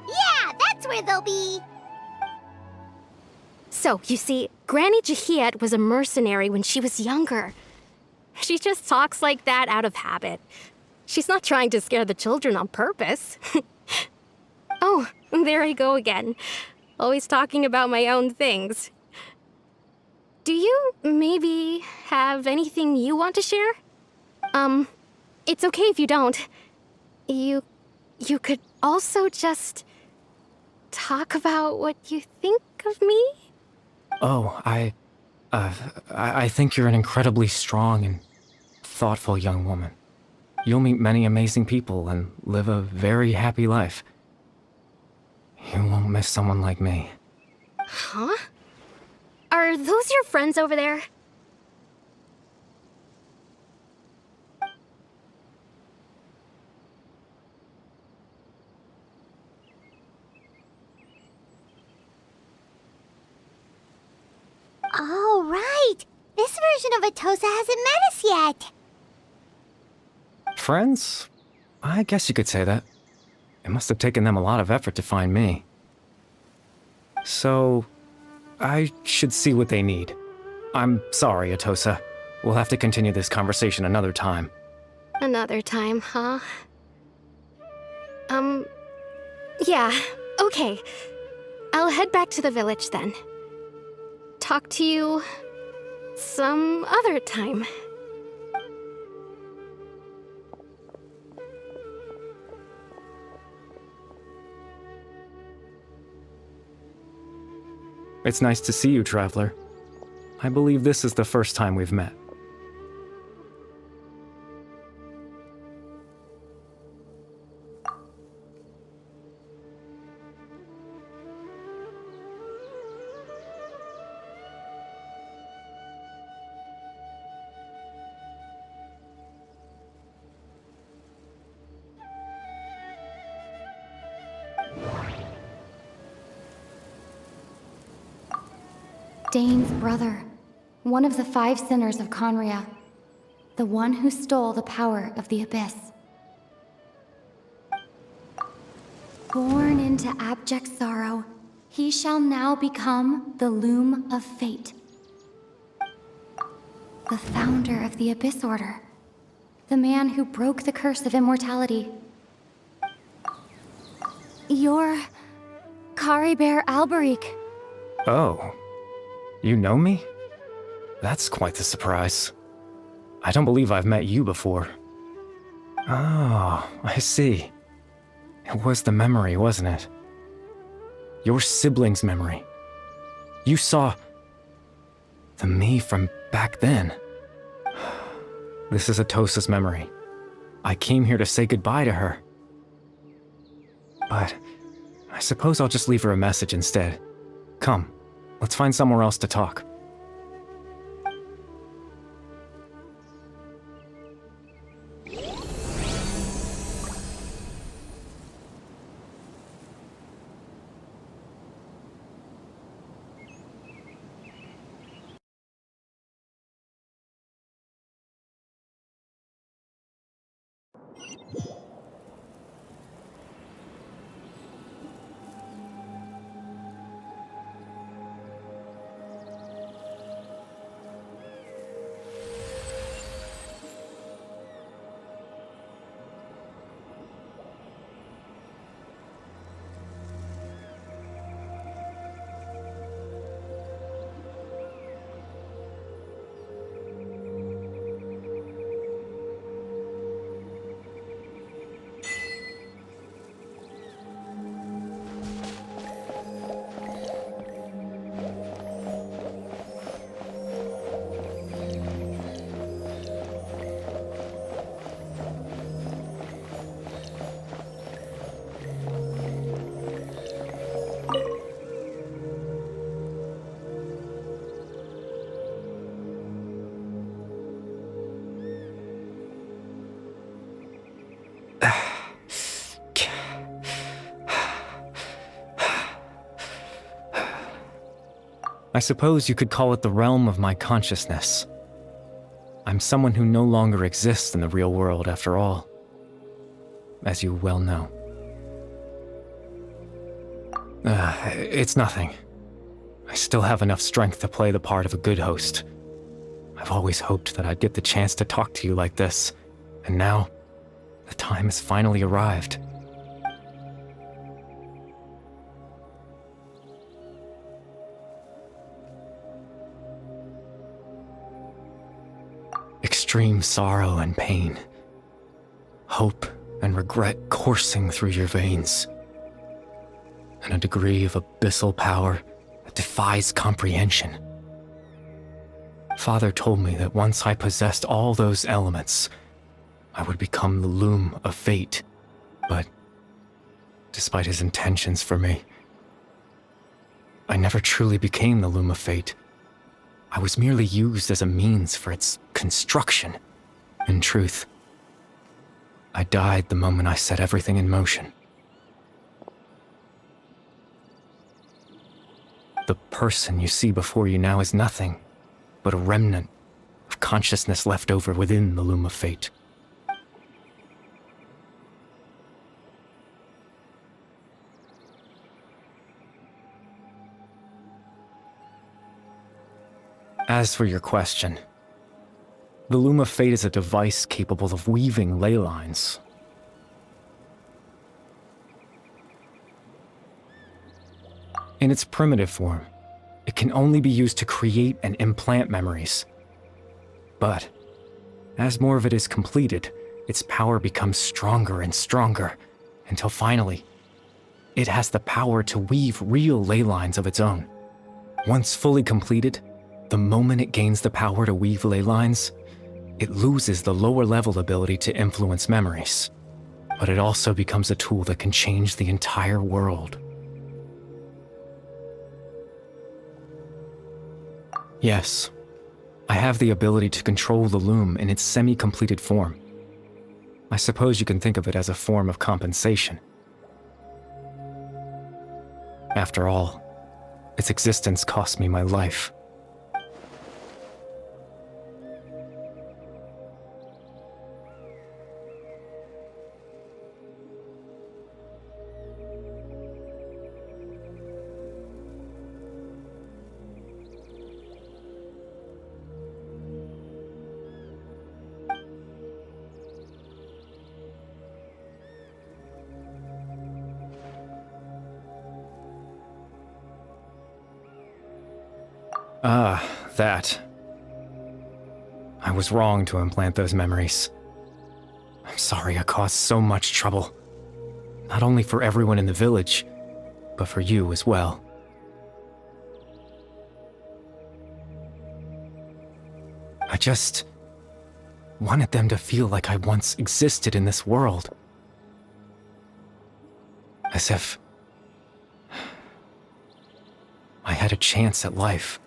Yeah, that's where they'll be! So, you see, Granny Jahiet was a mercenary when she was younger. She just talks like that out of habit. She's not trying to scare the children on purpose. Oh, there I go again. Always talking about my own things. Do you maybe have anything you want to share? It's okay if you don't. You could also just talk about what you think of me? Oh, I think you're an incredibly strong and thoughtful young woman. You'll meet many amazing people and live a very happy life. You won't miss someone like me. Huh? Are those your friends over there? Oh, right! This version of Atosa hasn't met us yet! Friends? I guess you could say that. It must have taken them a lot of effort to find me. So, I should see what they need. I'm sorry, Atosa. We'll have to continue this conversation another time. Another time, huh? Yeah, okay. I'll head back to the village then. Talk to you some other time. It's nice to see you, Traveler. I believe this is the first time we've met. Dane's brother, one of the 5 sinners of Conria, the one who stole the power of the Abyss. Born into abject sorrow, he shall now become the Loom of Fate. The founder of the Abyss Order, the man who broke the curse of immortality. You're Karibert Alberic. Oh. You know me? That's quite the surprise. I don't believe I've met you before. Oh, I see. It was the memory, wasn't it? Your sibling's memory. You saw the me from back then. This is Atosa's memory. I came here to say goodbye to her. But I suppose I'll just leave her a message instead. Come. Let's find somewhere else to talk. I suppose you could call it the realm of my consciousness. I'm someone who no longer exists in the real world after all, as you well know. It's nothing. I still have enough strength to play the part of a good host. I've always hoped that I'd get the chance to talk to you like this, and now, the time has finally arrived. Extreme sorrow and pain, hope and regret coursing through your veins, and a degree of abyssal power that defies comprehension. Father told me that once I possessed all those elements, I would become the Loom of Fate, but despite his intentions for me, I never truly became the Loom of Fate. I was merely used as a means for its construction. In truth, I died the moment I set everything in motion. The person you see before you now is nothing but a remnant of consciousness left over within the Loom of Fate. As for your question, the Loom of Fate is a device capable of weaving ley lines. In its primitive form, it can only be used to create and implant memories. But, as more of it is completed, its power becomes stronger and stronger, until finally, it has the power to weave real ley lines of its own. Once fully completed, The moment it gains the power to weave ley lines, it loses the lower-level ability to influence memories. But it also becomes a tool that can change the entire world. Yes, I have the ability to control the loom in its semi-completed form. I suppose you can think of it as a form of compensation. After all, its existence cost me my life. Ah, that. I was wrong to implant those memories. I'm sorry I caused so much trouble. Not only for everyone in the village, but for you as well. I just wanted them to feel like I once existed in this world. As if I had a chance at life.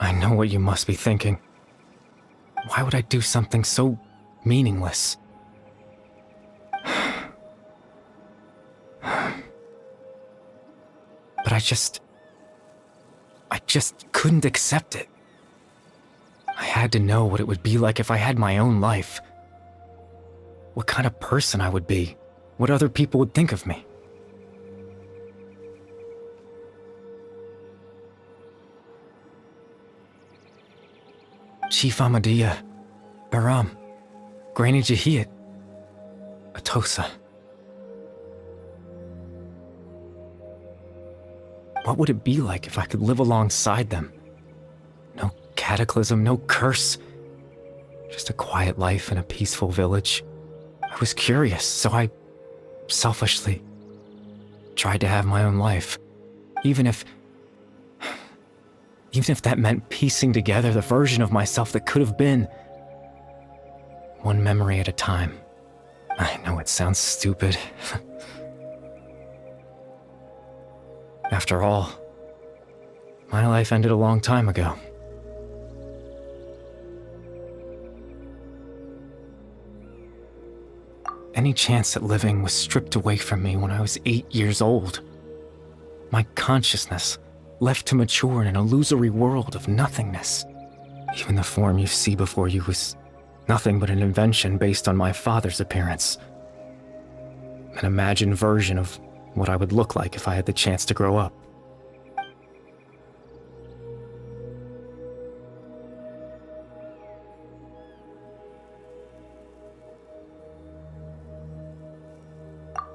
I know what you must be thinking. Why would I do something so meaningless? But I just couldn't accept it. I had to know what it would be like if I had my own life. What kind of person I would be. What other people would think of me. Chief Amadea, Baram, Granny Jahiat, Atosa. What would it be like if I could live alongside them? No cataclysm, no curse. Just a quiet life in a peaceful village. I was curious, so I selfishly tried to have my own life. Even if that meant piecing together the version of myself that could have been. One memory at a time. I know it sounds stupid. After all, my life ended a long time ago. Any chance at living was stripped away from me when I was 8 years old. My consciousness left to mature in an illusory world of nothingness. Even the form you see before you was nothing but an invention based on my father's appearance. An imagined version of what I would look like if I had the chance to grow up.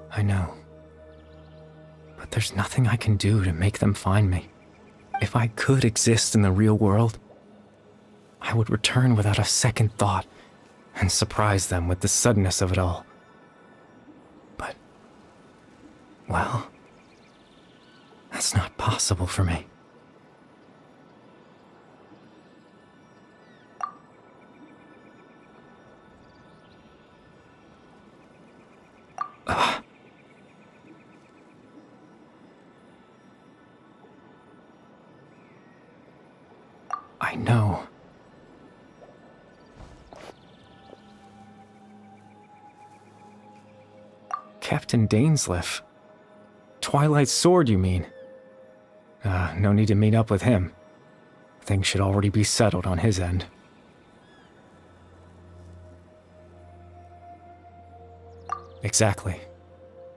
I know. But there's nothing I can do to make them find me. If I could exist in the real world, I would return without a second thought and surprise them with the suddenness of it all. But, well, that's not possible for me. I know. Captain Дейнслейф. Twilight Sword, you mean? No need to meet up with him. Things should already be settled on his end. Exactly.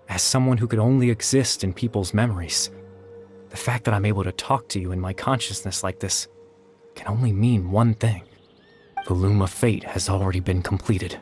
As someone who could only exist in people's memories, the fact that I'm able to talk to you in my consciousness like this can only mean one thing. The loom of fate has already been completed.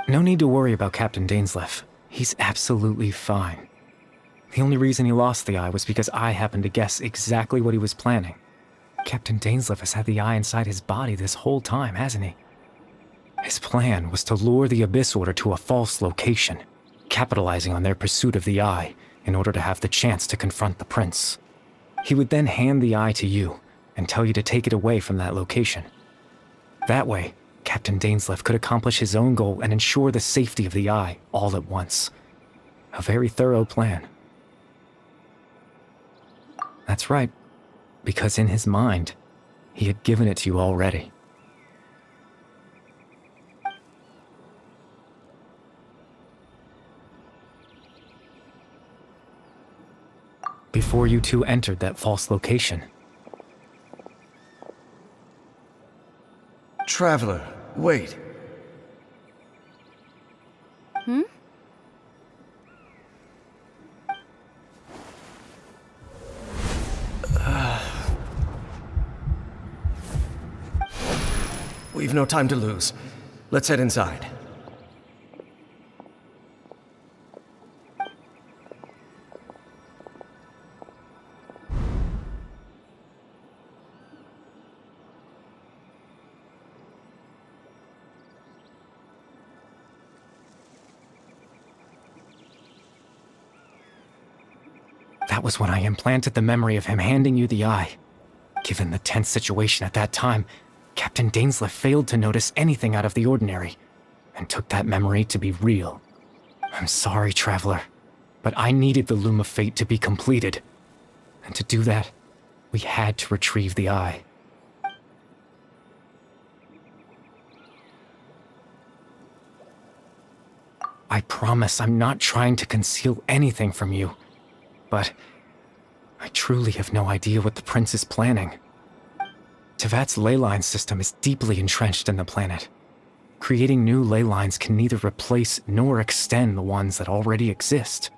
No need to worry about Captain Дейнслейф. He's absolutely fine. The only reason he lost the eye was because I happened to guess exactly what he was planning. Captain Дейнслейф has had the eye inside his body this whole time, hasn't he? His plan was to lure the Abyss Order to a false location, capitalizing on their pursuit of the eye in order to have the chance to confront the prince. He would then hand the eye to you and tell you to take it away from that location. That way, Captain Дейнслейф could accomplish his own goal and ensure the safety of the eye all at once. A very thorough plan. That's right, because in his mind, he had given it to you already. Before you two entered that false location. Traveler, wait. We've no time to lose. Let's head inside. That was when I implanted the memory of him handing you the eye. Given the tense situation at that time, Captain Дейнслейф failed to notice anything out of the ordinary, and took that memory to be real. I'm sorry, Traveler, but I needed the Loom of Fate to be completed. And to do that, we had to retrieve the eye. I promise I'm not trying to conceal anything from you, but I truly have no idea what the prince is planning. Tevat's ley line system is deeply entrenched in the planet. Creating new ley lines can neither replace nor extend the ones that already exist.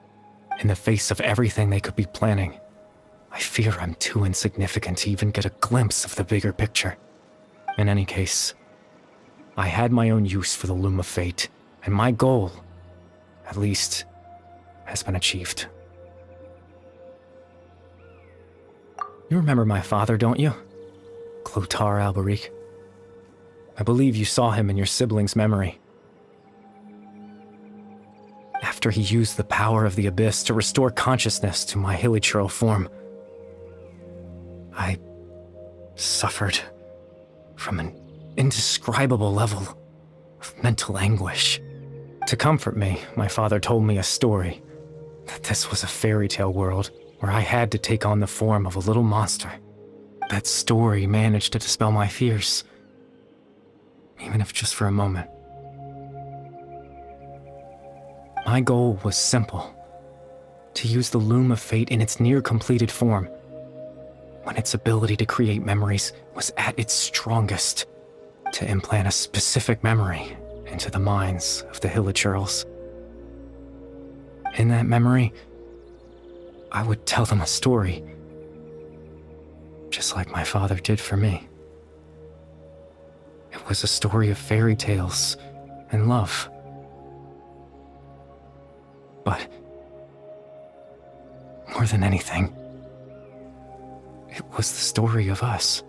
In the face of everything they could be planning, I fear I'm too insignificant to even get a glimpse of the bigger picture. In any case, I had my own use for the Loom of Fate, and my goal, at least, has been achieved. You remember my father, don't you? Clotar Alberic. I believe you saw him in your sibling's memory. After he used the power of the Abyss to restore consciousness to my hilichurl form, I suffered from an indescribable level of mental anguish. To comfort me, my father told me a story, that this was a fairy tale world where I had to take on the form of a little monster. That story managed to dispel my fears, even if just for a moment. My goal was simple, to use the Loom of Fate in its near-completed form, when its ability to create memories was at its strongest, to implant a specific memory into the minds of the hilichurls. In that memory, I would tell them a story, just like my father did for me. It was a story of fairy tales and love. But more than anything, it was the story of us.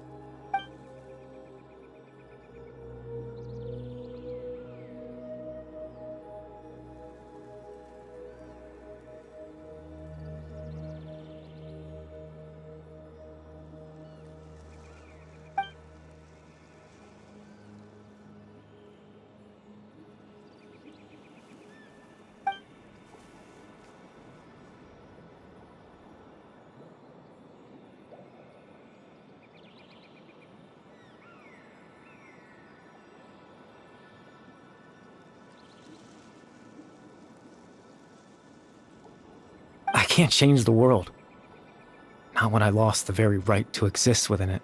I can't change the world. Not when I lost the very right to exist within it.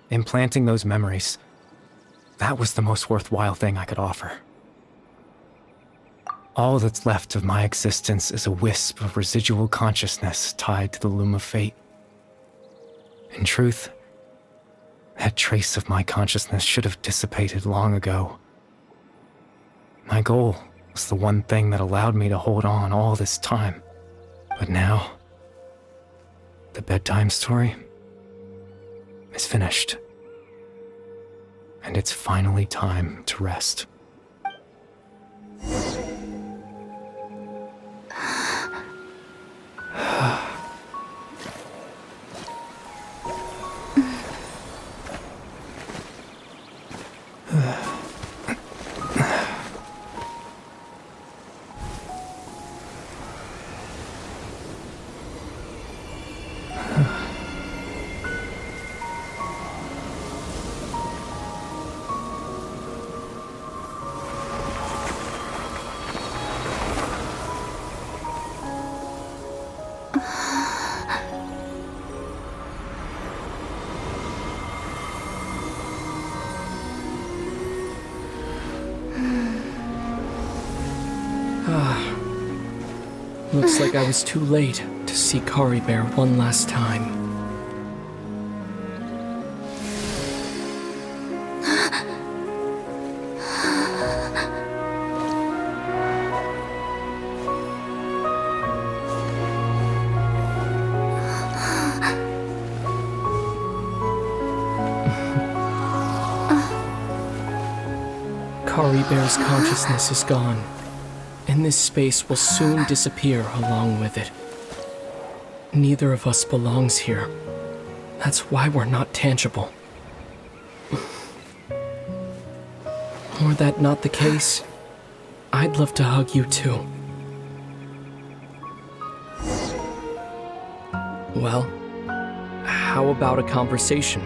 Implanting those memories, that was the most worthwhile thing I could offer. All that's left of my existence is a wisp of residual consciousness tied to the Loom of Fate. In truth, that trace of my consciousness should have dissipated long ago. My goal was the one thing that allowed me to hold on all this time. But now, the bedtime story is finished. And it's finally time to rest. Looks like I was too late to see Karibert one last time. Karibert's consciousness is gone, and this space will soon disappear along with it. Neither of us belongs here. That's why we're not tangible. Were that not the case, I'd love to hug you too. Well, how about a conversation?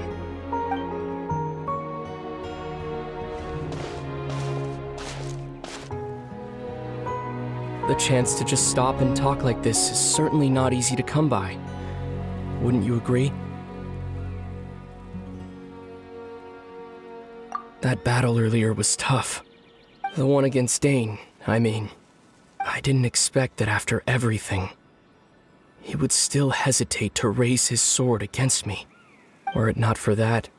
The chance to just stop and talk like this is certainly not easy to come by. Wouldn't you agree? That battle earlier was tough. The one against Dane, I mean. I didn't expect that after everything, he would still hesitate to raise his sword against me. Were it not for that,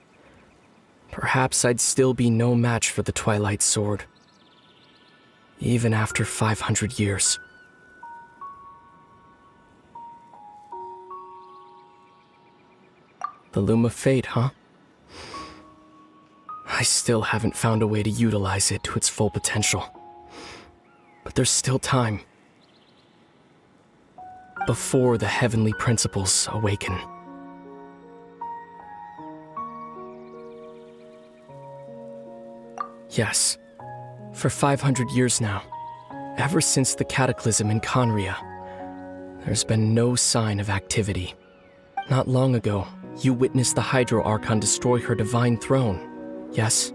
perhaps I'd still be no match for the Twilight Sword. Even after 500 years. The Loom of Fate, huh? I still haven't found a way to utilize it to its full potential. But there's still time. Before the heavenly principles awaken. Yes. For 500 years now, ever since the cataclysm in Conria, there's been no sign of activity. Not long ago, you witnessed the Hydro Archon destroy her divine throne. Yes,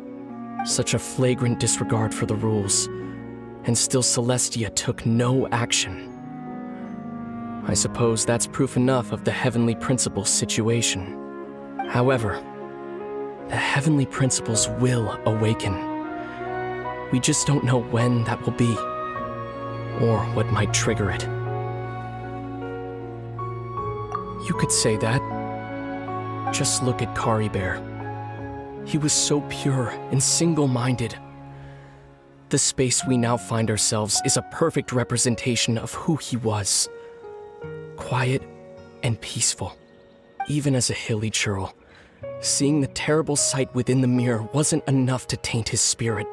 such a flagrant disregard for the rules, and still Celestia took no action. I suppose that's proof enough of the Heavenly Principles situation. However, the Heavenly Principles will awaken. We just don't know when that will be, or what might trigger it. You could say that. Just look at Karibert. He was so pure and single-minded. The space we now find ourselves is a perfect representation of who he was. Quiet and peaceful. Even as a hilly churl, seeing the terrible sight within the mirror wasn't enough to taint his spirit.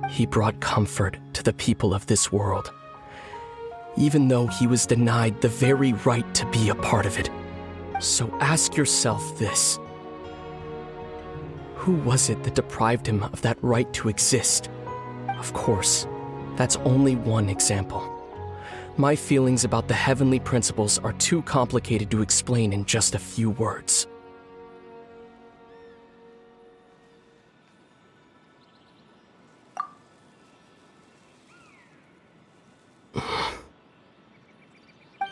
He brought comfort to the people of this world, even though he was denied the very right to be a part of it. So ask yourself this. Who was it that deprived him of that right to exist? Of course, that's only one example. My feelings about the heavenly principles are too complicated to explain in just a few words.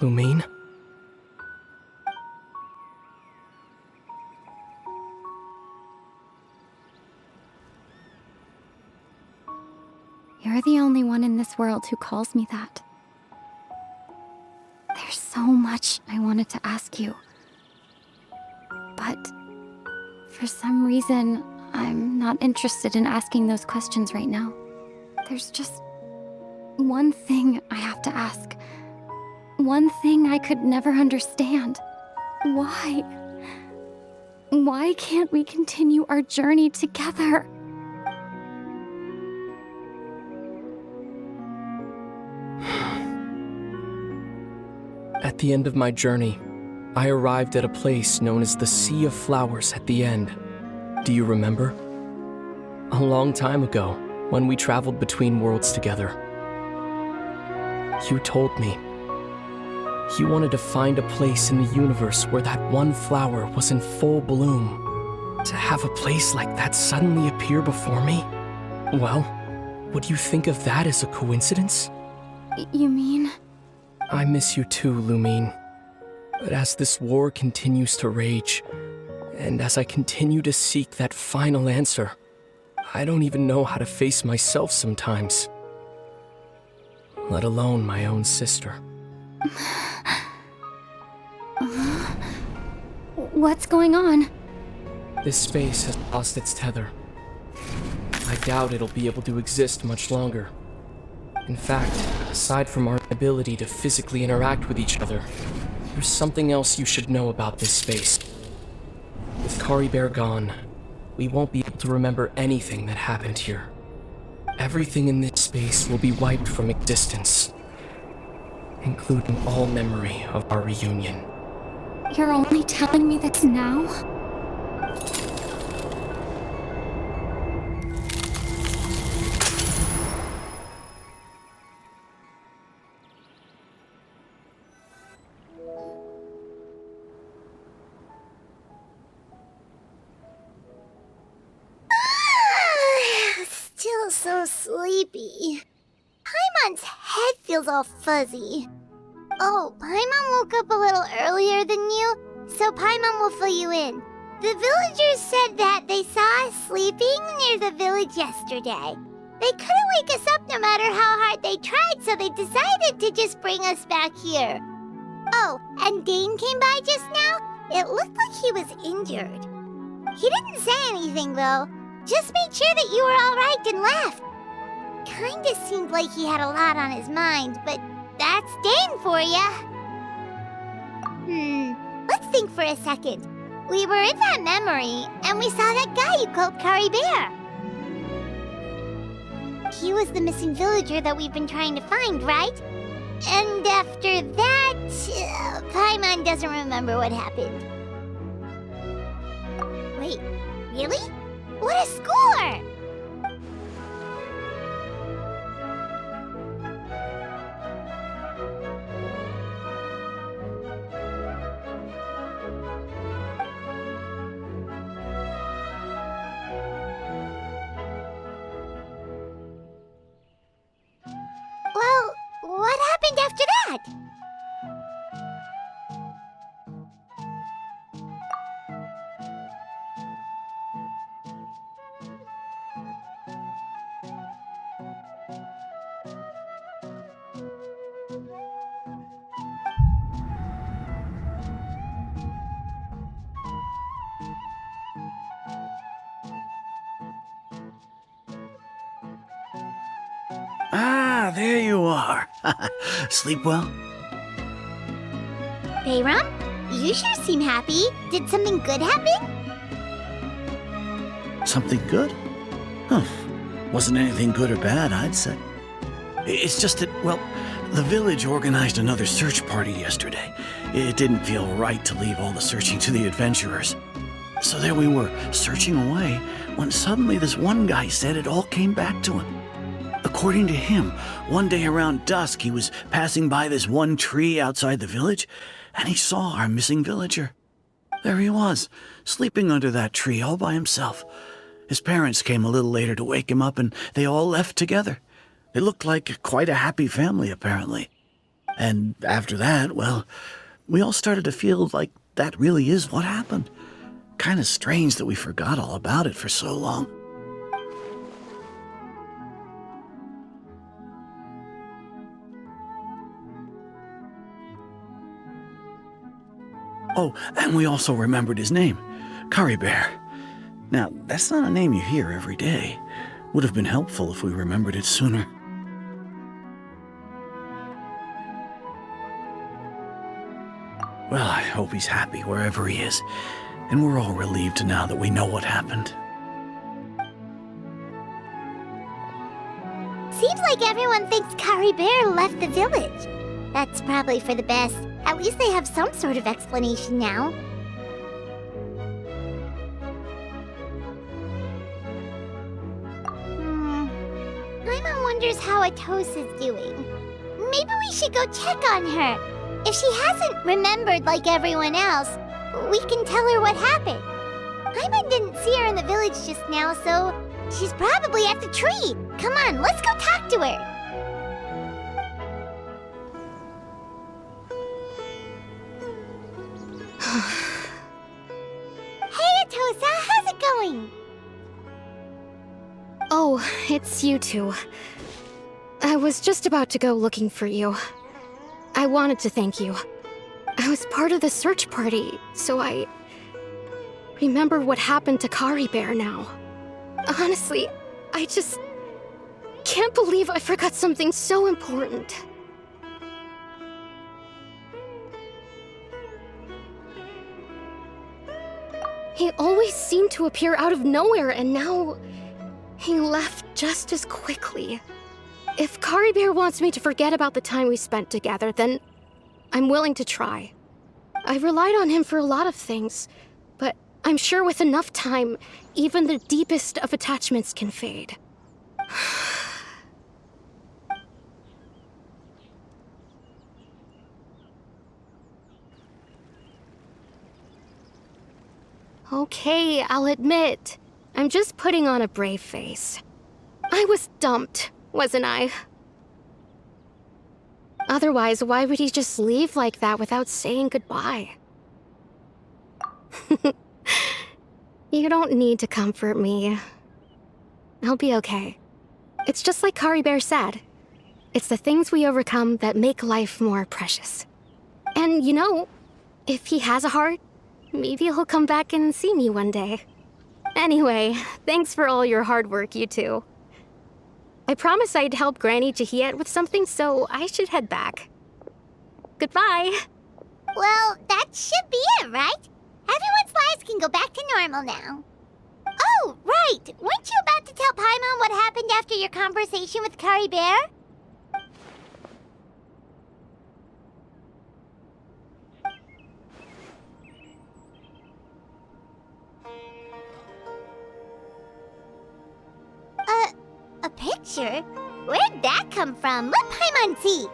Lumine? You're the only one in this world who calls me that. There's so much I wanted to ask you. But for some reason, I'm not interested in asking those questions right now. There's just One thing I have to ask. One thing I could never understand. Why? Why can't we continue our journey together? At the end of my journey, I arrived at a place known as the Sea of Flowers at the end. Do you remember? A long time ago, when we traveled between worlds together. You told me you wanted to find a place in the universe where that one flower was in full bloom. To have a place like that suddenly appear before me? Well, would you think of that as a coincidence? You mean? I miss you too, Lumine. But as this war continues to rage, and as I continue to seek that final answer, I don't even know how to face myself sometimes. Let alone my own sister. What's going on? This space has lost its tether. I doubt it'll be able to exist much longer. In fact, aside from our ability to physically interact with each other, there's something else you should know about this space. With Karibert gone, we won't be able to remember anything that happened here. Everything in this space will be wiped from existence, including all memory of our reunion. You're only telling me this now? Still so sleepy. Paimon's head feels all fuzzy. Oh, Paimon woke up a little earlier than you, so Paimon will fill you in. The villagers said that they saw us sleeping near the village yesterday. They couldn't wake us up no matter how hard they tried, so they decided to just bring us back here. Oh, and Dane came by just now. It looked like he was injured. He didn't say anything, though. Just made sure that you were all right and left. Kinda seemed like he had a lot on his mind, but that's Dane for ya. Let's think for a second. We were in that memory, and we saw that guy you called Karibert. He was the missing villager that we've been trying to find, right? And after that, Paimon doesn't remember what happened. Wait, really? What a score! Well, what happened after that? Ah, there you are. Sleep well? Bayram, you sure seem happy. Did something good happen? Something good? Huh. Wasn't anything good or bad, I'd say. It's just that, well, the village organized another search party yesterday. It didn't feel right to leave all the searching to the adventurers. So there we were, searching away, when suddenly this one guy said it all came back to him. According to him, one day around dusk he was passing by this one tree outside the village, and he saw our missing villager. There he was, sleeping under that tree all by himself. His parents came a little later to wake him up, and they all left together. They looked like quite a happy family, apparently. And after that, well, we all started to feel like that really is what happened. Kind of strange that we forgot all about it for so long. Oh, and we also remembered his name, Karibert. Now, that's not a name you hear every day. Would have been helpful if we remembered it sooner. Well, I hope he's happy wherever he is, and we're all relieved now that we know what happened. Seems like everyone thinks Karibert left the village. That's probably for the best. At least they have some sort of explanation now. Paimon wonders how Atosa's doing. Maybe we should go check on her. If she hasn't remembered like everyone else, we can tell her what happened. Paimon didn't see her in the village just now, so she's probably at the tree. Come on, let's go talk to her. Hey, Atosa, how's it going? Oh, it's you two. I was just about to go looking for you. I wanted to thank you. I was part of the search party, so I remember what happened to Karibert now. Honestly, I just can't believe I forgot something so important. He always seemed to appear out of nowhere, and now he left just as quickly. If Karibert wants me to forget about the time we spent together, then I'm willing to try. I relied on him for a lot of things, but I'm sure with enough time, even the deepest of attachments can fade. Okay, I'll admit, I'm just putting on a brave face. I was dumped, wasn't I? Otherwise, why would he just leave like that without saying goodbye? You don't need to comfort me. I'll be okay. It's just like Karibert said. It's the things we overcome that make life more precious. And you know, if he has a heart, maybe he'll come back and see me one day. Anyway, thanks for all your hard work, you two. I promised I'd help Granny Jahiet with something, so I should head back. Goodbye. Well, that should be it, right? Everyone's lives can go back to normal now. Oh, right! Weren't you about to tell Paimon what happened after your conversation with Karibert? A picture? Where'd that come from? Let Paimon see.